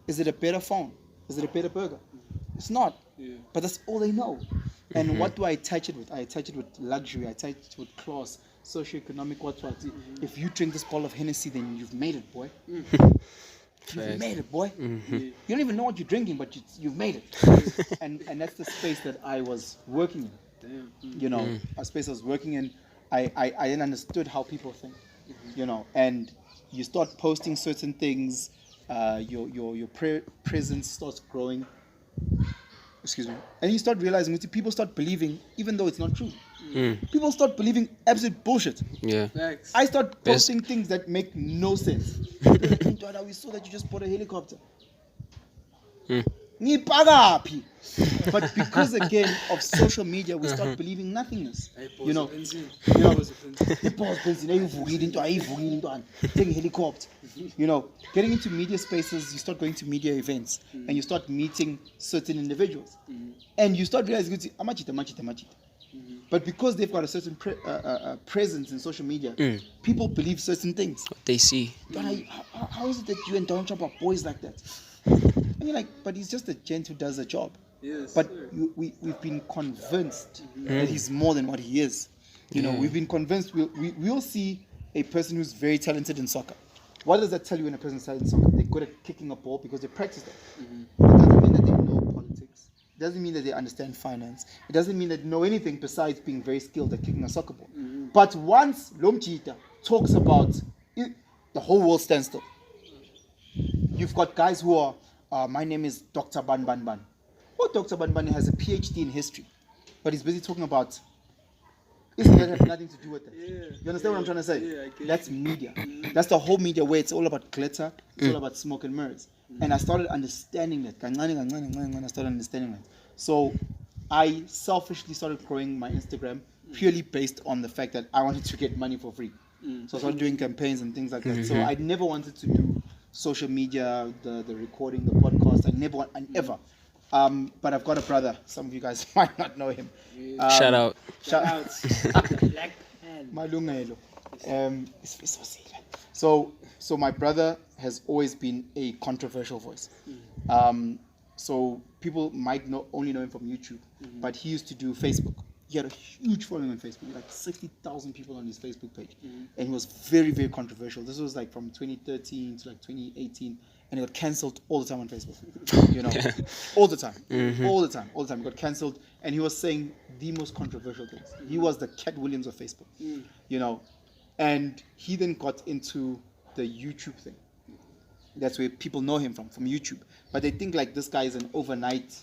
Is it a better phone? Is it a better burger? It's not. But that's all they know. And what do I attach it with? I attach it with luxury, I attach it with class, socioeconomic, what. If you drink this bottle of Hennessy, then you've made it, boy. You've made it, boy. You don't even know what you're drinking, but you've made it. and that's the space that I was working in. You know, a space I was working in. I then understood how people think. and you start posting certain things, your presence starts growing. Excuse me. And you start realizing that people start believing, even though it's not true. People start believing absolute bullshit. Yeah. I start posting things that make no sense. We saw that you just bought a helicopter. But because again of social media, we start believing nothingness. Helicopter. Getting into media spaces, you start going to media events and you start meeting certain individuals, and you start realizing, but because they've got a certain presence in social media, people believe certain things. What they see. How is it that you and Donald Trump are boys like that? And you're like, but he's just a gent who does a job. Yes, but we've been convinced that he's more than what he is. We've been convinced we'll see a person who's very talented in soccer. What does that tell you when a person's talented in soccer? They're good at kicking a ball because they practice that. It doesn't mean that they know politics. It doesn't mean that they understand finance. It doesn't mean that they know anything besides being very skilled at kicking a soccer ball. But once Lomchita talks about it, the whole world stands still. You've got guys who are, my name is Dr. Ban Ban Ban. Well, Dr. Ban Ban has a PhD in history, but he's busy talking about isn't that have nothing to do with that. You understand what I'm trying to say? That's media. That's the whole media where it's all about glitter, it's all about smoke and mirrors. And I started understanding that. I started understanding that. So I selfishly started growing my Instagram purely based on the fact that I wanted to get money for free. So I started doing campaigns and things like that. So I never wanted to do social media, the recording, the podcast. I never. But I've got a brother. Some of you guys might not know him. Shout out. Black Pen. Malungelo. So my brother has always been a controversial voice. So people might only know him from YouTube, but he used to do Facebook. He had a huge following on Facebook, like 60,000 people on his Facebook page, and he was very, very controversial. This was like from 2013 to like 2018, and he got cancelled all the time on Facebook. All the time, all the time. He got cancelled, and he was saying the most controversial things. He was the Katt Williams of Facebook, and he then got into the YouTube thing. That's where people know him from YouTube. But they think like this guy is an overnight,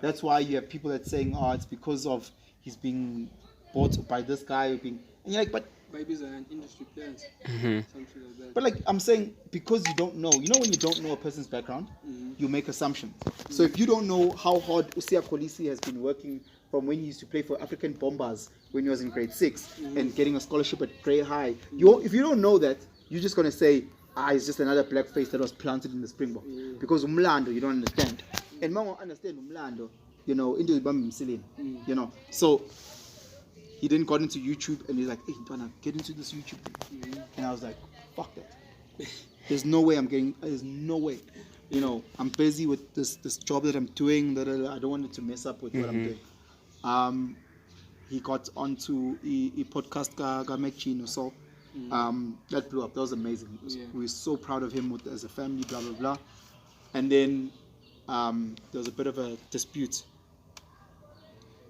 That's why you have people that saying, oh, it's because of he's being bought by this guy. And you're like, but maybe he's an industry plant, something like that. But like I'm saying, because you don't know, when you don't know a person's background, you make assumptions. So if you don't know how hard Usia Kolisi has been working from when he used to play for African Bombers when he was in grade 6 and getting a scholarship at Grey High, if you don't know that, you're just going to say, it's just another black face that was planted in the Springbok. Because umlando, you don't understand. And man understand umlando, into the So he then got into YouTube and he's like, hey, Ntwana, get into this YouTube thing. And I was like, fuck that. There's no way. I'm busy with this job that I'm doing. I don't want it to mess up with what I'm doing. He got onto a podcast so that blew up. That was amazing. We were so proud of him as a family, blah, blah, blah. And then there was a bit of a dispute.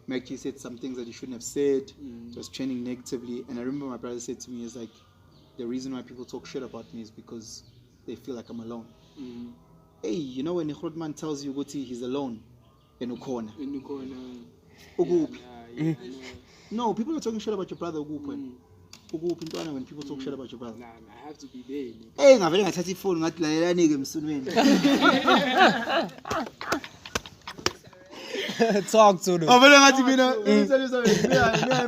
Mackie said some things that he shouldn't have said. He was trending negatively. And I remember my brother said to me, it's like, the reason why people talk shit about me is because they feel like I'm alone. Hey, when a man tells you he's alone in a corner. No, people are talking shit about your brother. When people talk shit about your brother. I have to be there. Hey, I'm going to take phone. Talk to them.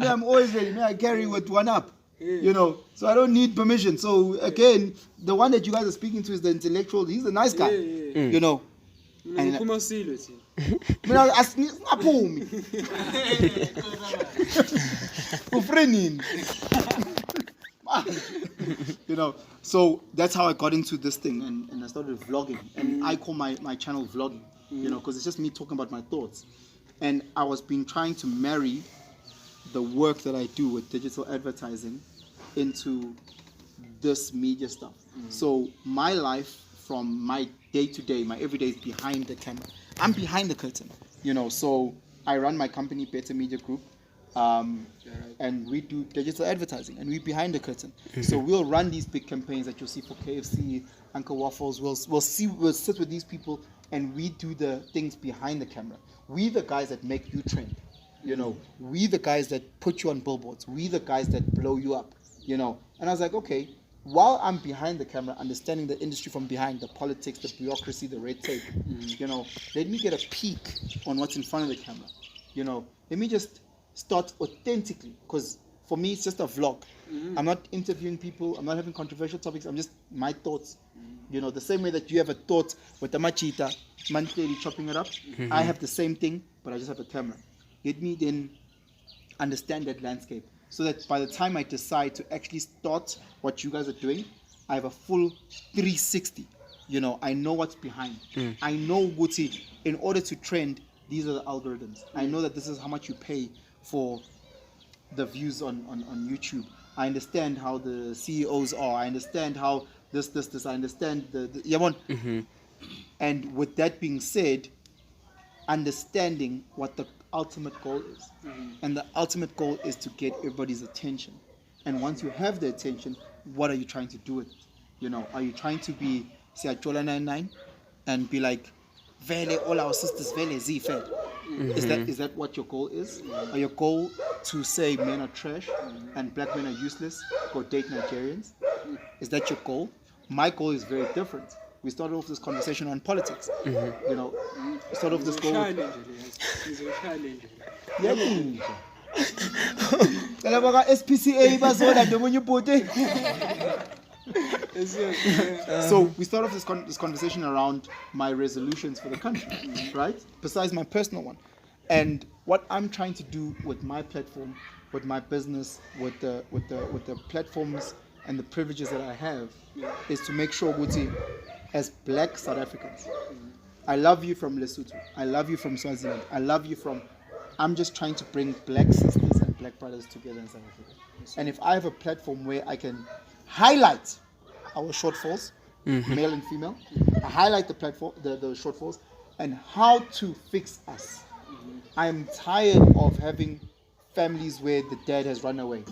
I'm always ready. I carry with one up. So I don't need permission. So again, the one that you guys are speaking to is the intellectual. He's a nice guy. And so that's how I got into this thing, and I started vlogging, and I call my channel vlogging, because it's just me talking about my thoughts. And I was trying to marry the work that I do with digital advertising into this media stuff. So my life, from my day-to-day, my everyday is behind the camera. I'm behind the curtain, So I run my company, Better Media Group. And we do digital advertising, and we're behind the curtain. So we'll run these big campaigns that you'll see for KFC, Uncle Waffles. We'll sit with these people, and we do the things behind the camera. We the guys that make you trend, you know. We the guys that put you on billboards. We the guys that blow you up, you know. And I was like, okay, while I'm behind the camera, understanding the industry from behind, the politics, the bureaucracy, the red tape, you know, let me get a peek on what's in front of the camera, you know. Let me just start authentically, because for me it's just a vlog. I'm not interviewing people, I'm not having controversial topics, I'm just my thoughts. You know, the same way that you have a thought with the machita, monthly chopping it up, I have the same thing, but I just have a camera. Let me then understand that landscape, so that by the time I decide to actually start what you guys are doing, I have a full 360. You know, I know what's behind. I know what's it. In order to trend, these are the algorithms. I know that this is how much you pay for the views on YouTube. I understand how the CEOs are. I understand how this. I understand the And with that being said, understanding what the ultimate goal is. And the ultimate goal is to get everybody's attention. And once you have the attention, what are you trying to do with it? You know, are you trying to be, say, a Jola 99 and be like, Vele, all our sisters, Vele, Z-Fed? Is that what your goal is? Are your goal to say men are trash and black men are useless, go date Nigerians? Is that your goal? My goal is very different. We started off this conversation on politics. You know, we started off this goal So we start off this conversation around my resolutions for the country, right? Besides my personal one. And what I'm trying to do with my platform, with my business, with the platforms and the privileges that I have, is to make sure, Guti, as black South Africans, I love you from Lesotho, I love you from Swaziland, I love you from, I'm just trying to bring black sisters and black brothers together in South Africa. And if I have a platform where I can highlight our shortfalls, male and female, I highlight the platform, the shortfalls, and how to fix us. I'm tired of having families where the dad has run away.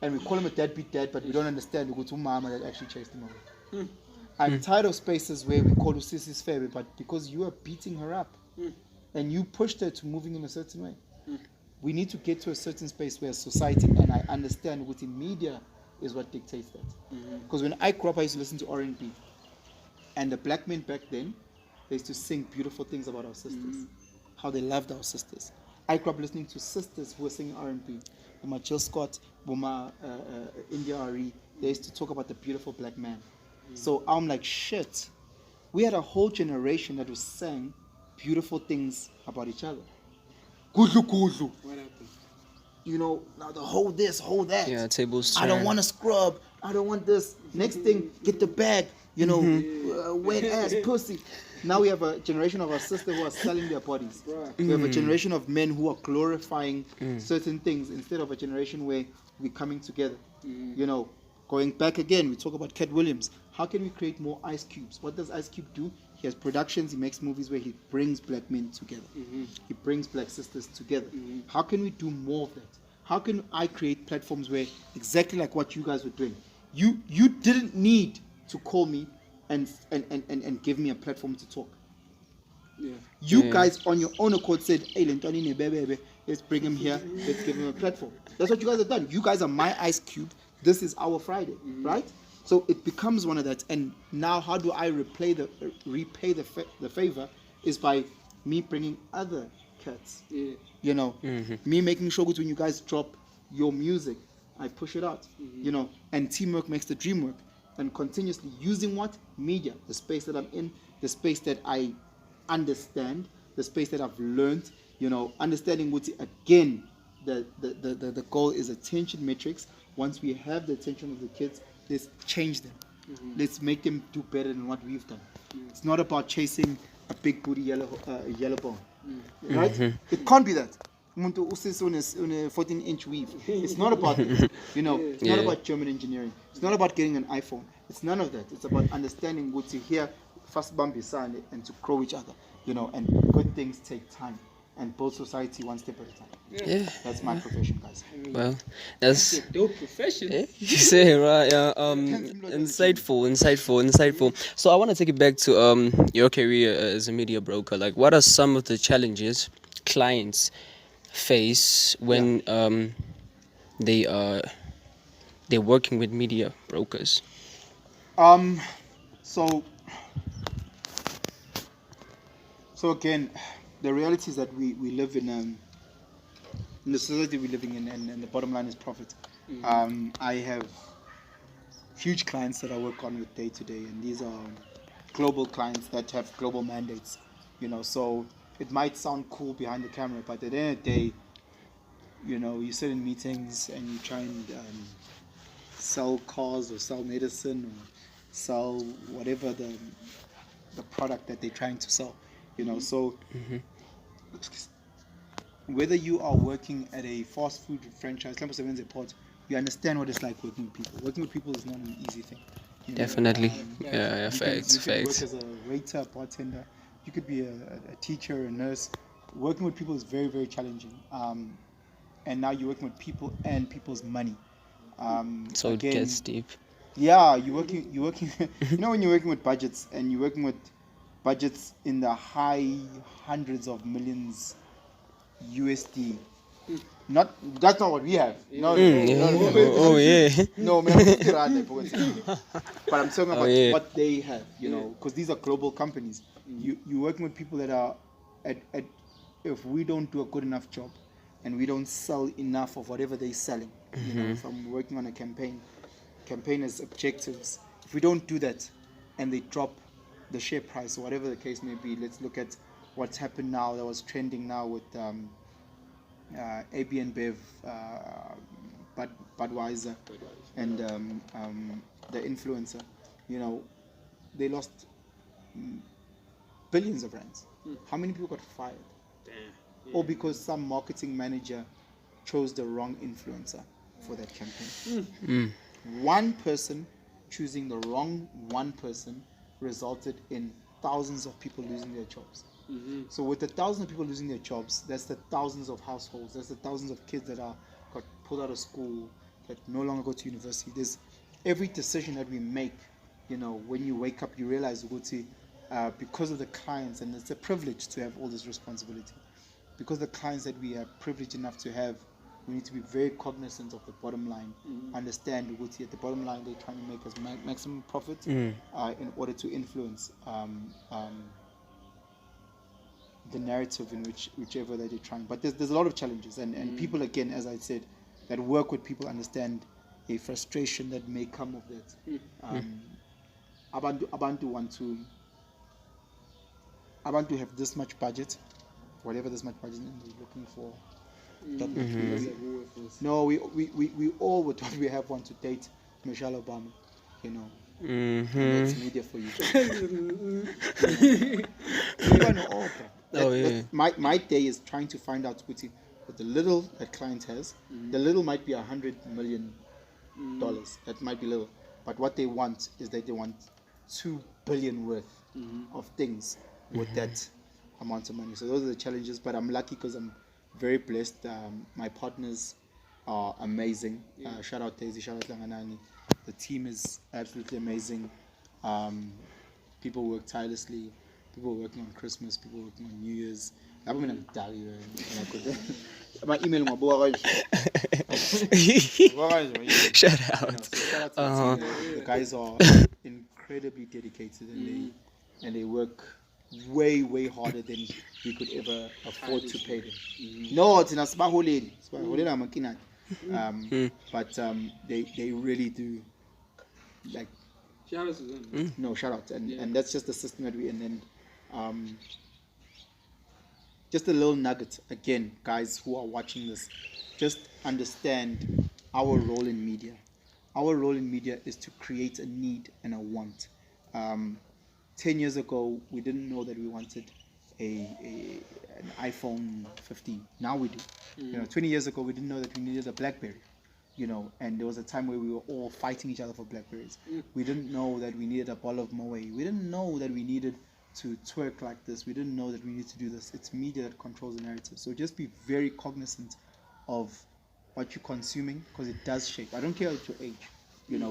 And we call him a deadbeat dad, but we don't understand the good mama that actually chased him away. I'm tired of spaces where we call Usisi's fair, but because you are beating her up and you pushed her to moving in a certain way. We need to get to a certain space where society, and I understand within media, is what dictates that. Because when I grew up, I used to listen to R&B. And the black men back then, they used to sing beautiful things about our sisters. How they loved our sisters. I grew up listening to sisters who were singing R&B. Boma Jill Scott, Boma India Ari. They used to talk about the beautiful black man. So I'm like, shit. We had a whole generation that was sang beautiful things about each other. Kudlu kudlu. What happened? You know, now the whole this, whole that. Yeah, tables turn. I don't want to scrub. I don't want this. Next thing, get the bag. You know, wet ass pussy. Now we have a generation of our sisters who are selling their bodies. We have a generation of men who are glorifying certain things instead of a generation where we're coming together. You know, going back again, we talk about Katt Williams. How can we create more Ice Cubes? What does Ice Cube do? He has productions, he makes movies where he brings black men together. He brings black sisters together. How can we do more of that? How can I create platforms where, exactly like what you guys were doing, you didn't need to call me and give me a platform to talk. You guys on your own accord said, hey, let's bring him here, let's give him a platform. That's what you guys have done. You guys are my Ice Cube. This is our Friday, right? So it becomes one of that. And now how do I repay the favor is by me bringing other cats. You know, me making sure that when you guys drop your music, I push it out. You know, and teamwork makes the dream work. And continuously using what? Media, the space that I'm in, the space that I understand, the space that I've learned, you know, understanding what, again, the goal is attention metrics. Once we have the attention of the kids, let's change them. Let's make them do better than what we've done. It's not about chasing a big booty yellow bone, right? It can't be that. Umuntu usis on a 14-inch weave. It's not about that. You know, it's not about German engineering. It's not about getting an iPhone. It's none of that. It's about understanding what to hear, fast bump and to grow each other. You know, and good things take time. and build society one step at a time. Yeah. That's my profession, guys. Well, that's a dope profession. you say right. Insightful. So I want to take it back to your career as a media broker. Like, what are some of the challenges clients face when they're working with media brokers? So again, the reality is that we live in the society we're living in, and the bottom line is profit. I have huge clients that I work on with day to day, and these are global clients that have global mandates. So it might sound cool behind the camera, but at the end of the day, you sit in meetings and you try and sell cars or sell medicine or sell whatever the product that they're trying to sell. So whether you are working at a fast food franchise, you understand what it's like working with people. Working with people is not an easy thing. Definitely. Facts. You could work as a waiter, bartender. You could be a teacher, a nurse. Working with people is very, very challenging. And now you're working with people and people's money. So it gets deep. Yeah, you're working. When you're working with budgets, and you're working with budgets in the high hundreds of millions USD. That's not what we have. No, No, but I'm talking about what they have. Because these are global companies. You're working with people that are if we don't do a good enough job, and we don't sell enough of whatever they're selling. If I'm working on a campaigners' objectives, if we don't do that, and they drop the share price or whatever the case may be, let's look at what's happened now. That was trending now with AB and Bev, Budweiser, and the influencer. They lost billions of rands. How many people got fired? Or because some marketing manager chose the wrong influencer for that campaign. One person choosing the wrong one person resulted in thousands of people losing their jobs. So with the thousands of people losing their jobs, that's the thousands of households, that's the thousands of kids that got pulled out of school, that no longer go to university. There's every decision that we make, when you wake up, you realize because of the clients, and it's a privilege to have all this responsibility. Because the clients that we are privileged enough to have, we need to be very cognizant of the bottom line. Understand at the bottom line they're trying to make us maximum profit in order to influence the narrative in whichever that they're trying. But there's a lot of challenges, and people, again, as I said, that work with people understand a frustration that may come of that. Abantu want to have this much budget, whatever this much budget is looking for. No, we all would thought we have one to date Michelle Obama, That's media for you. My day is trying to find out what the little that client has. The little might be $100 million. That might be little, but what they want is that they want $2 billion worth of things with that amount of money. So those are the challenges. But I'm lucky because I'm very blessed. My partners are amazing. Shout out Tate, shout out Langanani. The team is absolutely amazing. People work tirelessly. People working on Christmas. People working on New Year's. My email Shout out. The guys are incredibly dedicated, and they work way harder than we could ever afford to pay them. No, it's not but they really do, like, shout out to them. No, shout out, and that's just the system that we're in. And just a little nugget again, guys who are watching this, just understand our role in media. Our role in media is to create a need and a want. 10 years ago, we didn't know that we wanted an iPhone 15. Now we do. 20 years ago, we didn't know that we needed a BlackBerry. And there was a time where we were all fighting each other for Blackberries. We didn't know that we needed a bottle of Moe. We didn't know that we needed to twerk like this. We didn't know that we need to do this. It's media that controls the narrative. So just be very cognizant of what you're consuming, because it does shape. I don't care at your age,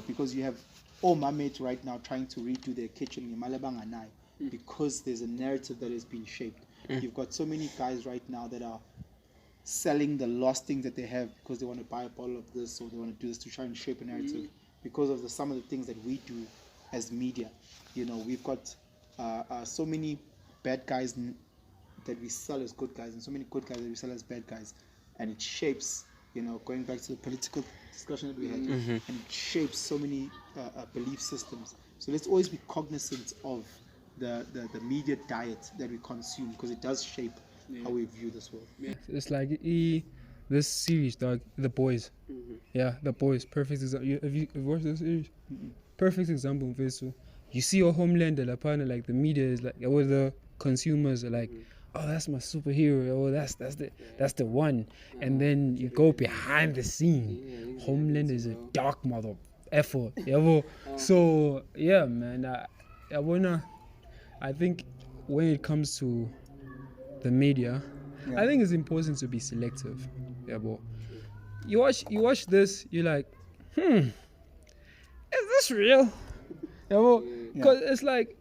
because you have all my mates right now trying to redo their kitchen because there's a narrative that has been shaped. You've got so many guys right now that are selling the lost things that they have because they want to buy a bottle of this, or they want to do this to try and shape a narrative because of some of the things that we do as media. We've got so many bad guys that we sell as good guys, and so many good guys that we sell as bad guys, and it shapes, going back to the political discussion that we had, and it shapes so many belief systems. So let's always be cognizant of the media diet that we consume, because it does shape how we view this world. It's like this series, dog, The Boys. Yeah, The Boys. Perfect example. Have you watched this series? Perfect example. You see a Homelander, like the media is like, or the consumers are like, oh, that's my superhero. Oh, that's the one. And then you go behind the scene. Homelander is a dark mother effer. So yeah, man. I think when it comes to the media, I think it's important to be selective. You watch this, you're like, is this real? Because it's like,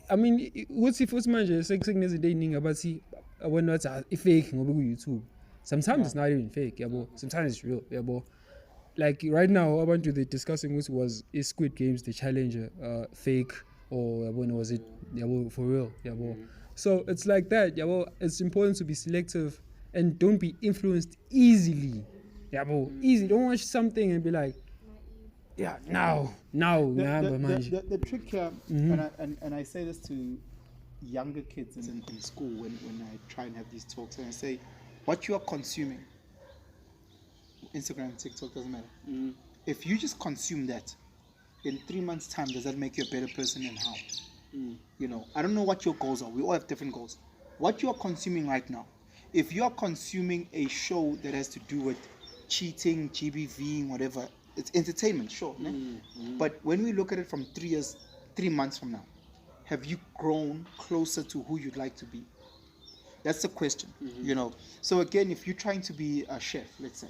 I mean, what's if manager saying is dating about see when not fake on YouTube. Sometimes it's not even fake, sometimes it's real, Like right now, I want to be discussing which was is Squid Games the challenger fake, or when was it for real, So it's like that, it's important to be selective and don't be influenced easily. Easy. Don't watch something and be like, the trick here, and I say this to younger kids in school when I try and have these talks, and I say, what you are consuming, Instagram, TikTok, doesn't matter. If you just consume that, in 3 months' time, does that make you a better person, and how? I don't know what your goals are. We all have different goals. What you are consuming right now, if you are consuming a show that has to do with cheating, GBV, whatever, it's entertainment, sure. But when we look at it from 3 months from now, have you grown closer to who you'd like to be? That's the question, So again, if you're trying to be a chef, let's say,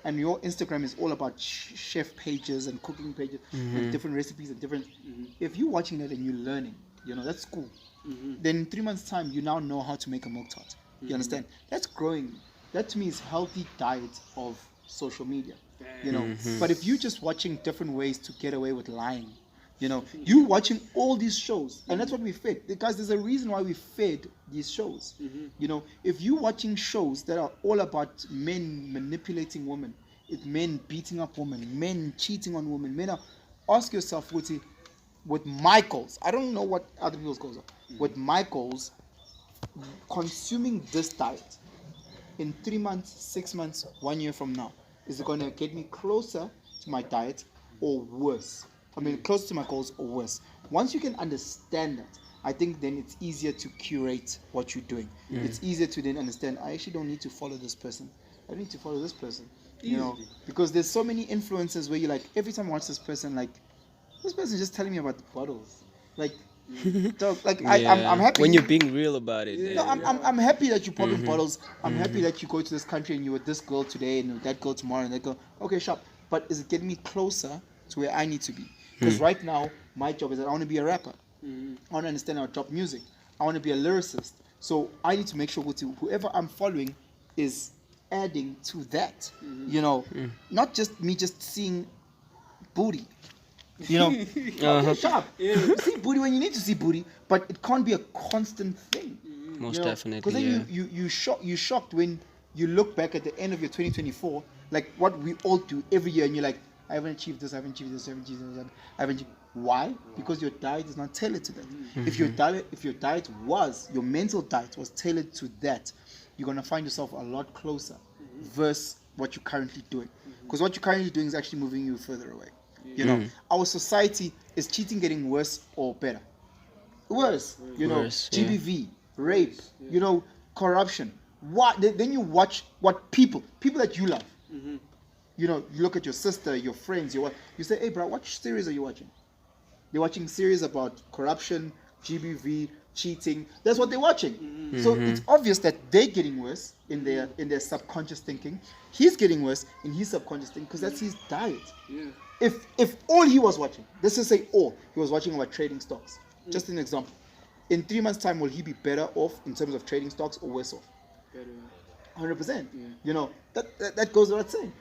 and your Instagram is all about chef pages and cooking pages with different recipes and different, if you're watching that and you're learning, that's cool. Then in 3 months' time, you now know how to make a milk tart. You understand? That's growing. That to me is healthy diet of social media. But if you're just watching different ways to get away with lying, you're watching all these shows, and that's what we fed, because there's a reason why we fed these shows. If you're watching shows that are all about men manipulating women, it's men beating up women, men cheating on women, ask yourself, with my goals, I don't know what other people's goals are, with my goals, consuming this diet in 3 months, 6 months, 1 year from now, is it going to get me closer to my diet or worse? I mean, close to my goals or worse? Once you can understand that, I think then it's easier to curate what you're doing. It's easier to then understand, I actually don't need to follow this person. I need to follow this person. Because there's so many influences where you're like, every time I watch this person, like, this person is just telling me about the bottles. Like, dog, like I'm happy. When you're being real about it. No, I'm happy that you pop in bottles. I'm happy that you go to this country and you're with this girl today and that girl tomorrow and that girl. Okay, sharp. But is it getting me closer to where I need to be? Because right now, my job is that I want to be a rapper. I want to understand how to drop music. I want to be a lyricist. So I need to make sure whoever I'm following is adding to that. Not just me just seeing booty. Okay, sharp. See booty when you need to see booty, but it can't be a constant thing. Most definitely. Because then you're shocked when you look back at the end of your 2024, like what we all do every year, and you're like, I haven't achieved this, I haven't achieved this, I haven't achieved this, I haven't achieved. Why? Because your diet is not tailored to that. If your diet was, your mental diet was tailored to that, you're gonna find yourself a lot closer versus what you're currently doing. Because what you're currently doing is actually moving you further away. Our society, is cheating getting worse or better? Worse. Worse, GBV, rape, corruption. What? Then you watch what people that you love. You look at your sister, your friends, you say, hey bro, what series are you watching? They're watching series about corruption, GBV, cheating. That's what they're watching. So it's obvious that they're getting worse in their subconscious thinking. He's getting worse in his subconscious thinking because that's his diet. If all he was watching, let's just say all he was watching about trading stocks, just an example, in 3 months' time, will he be better off in terms of trading stocks or worse off? 100%. You know, that goes without saying.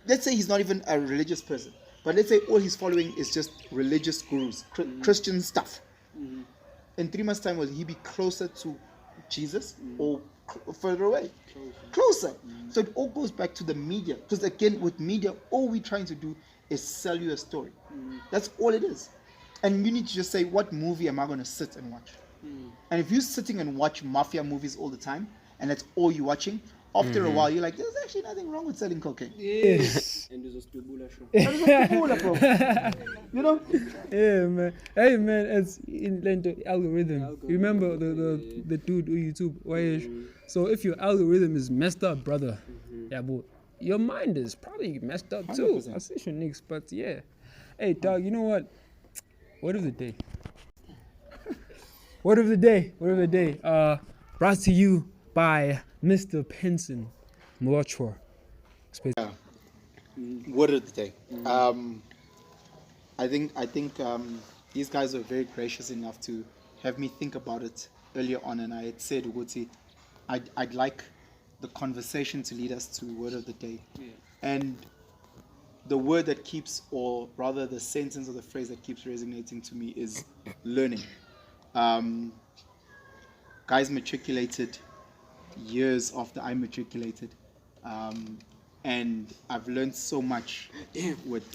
Let's say he's not even a religious person, but let's say all he's following is just religious gurus, Christian stuff. In 3 months' time, will he be closer to Jesus or further away? Closer. So it all goes back to the media. Because again, with media, all we're trying to do is sell you a story. That's all it is. And you need to just say, what movie am I going to sit and watch? And if you're sitting and watch mafia movies all the time, and that's all you're watching, after a while, you're like, there's actually nothing wrong with selling cocaine. Yes. And there's a stubula, bro. You know? Yeah, man. Hey, man, it's in the algorithm. Remember the dude on YouTube? So if your algorithm is messed up, brother, yeah, but your mind is probably messed up too. 100%. I see your nicks, but yeah. Hey, dog, you know what? Word of the day. Word of the day. Word of the day. Brought to you by Mr. Penson Mlotshwa. Word of the day. I think these guys were very gracious enough to have me think about it earlier on, and I had said, Uguti, I'd like the conversation to lead us to word of the day. And the word that keeps, or rather the sentence or the phrase that keeps resonating to me is learning. Guys matriculated years after I matriculated, and I've learned so much with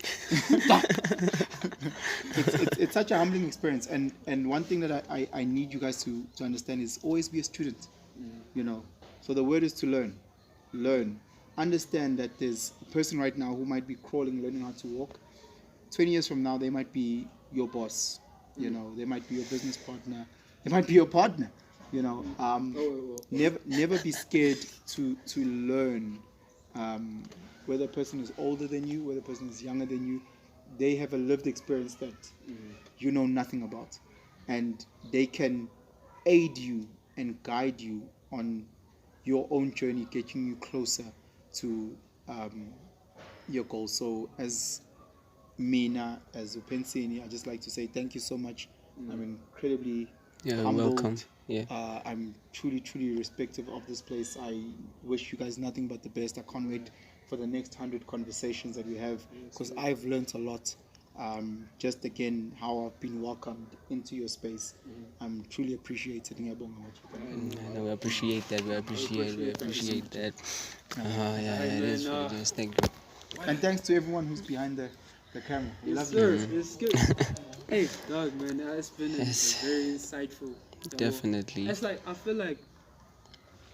it's such a humbling experience, and one thing that I need you guys to understand is always be a student. You know, so the word is to learn. Understand that there's a person right now who might be crawling, learning how to walk. 20 years from now, they might be your boss. You know, they might be your business partner. They might be your partner. You know, never be scared to learn. Whether a person is older than you, whether a person is younger than you, they have a lived experience that you know nothing about, and they can aid you and guide you on your own journey, getting you closer to your goals. So as Mina, as Upensini, I just like to say thank you so much. I'm incredibly humbled. Welcome. Yeah. I'm truly respectful of this place. I wish you guys nothing but the best. I can't wait for the next 100 conversations that we have, because I've learned a lot. Just again, how I've been welcomed into your space. I'm truly appreciated. No, we appreciate that. We appreciate that. Yeah, it is what it is. Thank you. And thanks to everyone who's behind the camera. We love you. you. It's good. Hey, dog, man, it's been very insightful. Definitely. It's like I feel like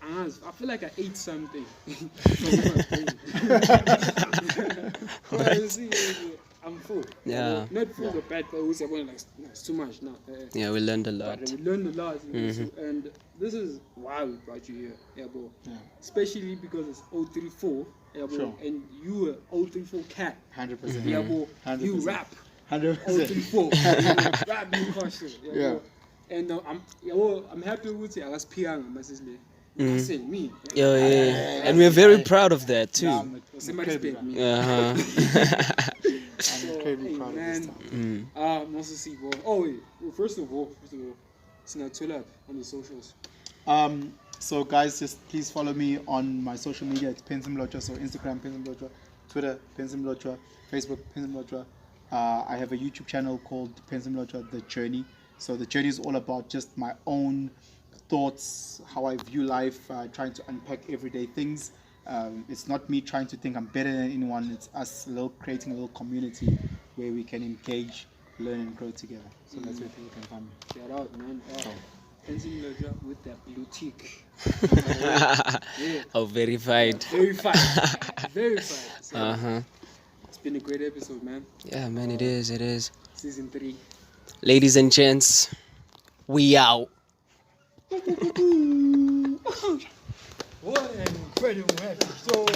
I ate something. I'm full. Yeah. Not full of bad, but also like it's too much now. Yeah, we learned a lot. But we learned a lot, and this is why we brought you here, yeah, bro. Yeah. Especially because it's 034, yeah, bro, sure. And you were 034 Katt. 100%. Yeah, bro. 100%. You rap. 100%. 034. Rap me caution. Yeah. Bro. And I'm happy with it. I was piang, my sister. Me. Yeah. And we're very proud of that too. Somebody paid me. I'm incredibly proud of this time. Also see, bro. Oh wait. First of all, it's not too loud on the socials. So guys, just please follow me on my social media. It's Penson Mlotshwa. So Instagram Penson Mlotshwa, Twitter Penson Mlotshwa, Facebook Penson Mlotshwa. I have a YouTube channel called Penson Mlotshwa, The Journey. So the journey is all about just my own thoughts, how I view life, trying to unpack everyday things. It's not me trying to think I'm better than anyone. It's us creating a little community where we can engage, learn, and grow together. So that's where people can find me. Shout out, man. Penson Mlotshwa with that blue tick. Yeah. Oh, verified. Verified. So, it's been a great episode, man. Yeah, man, it is. Season 3. Ladies and gents, we out. What an incredible episode.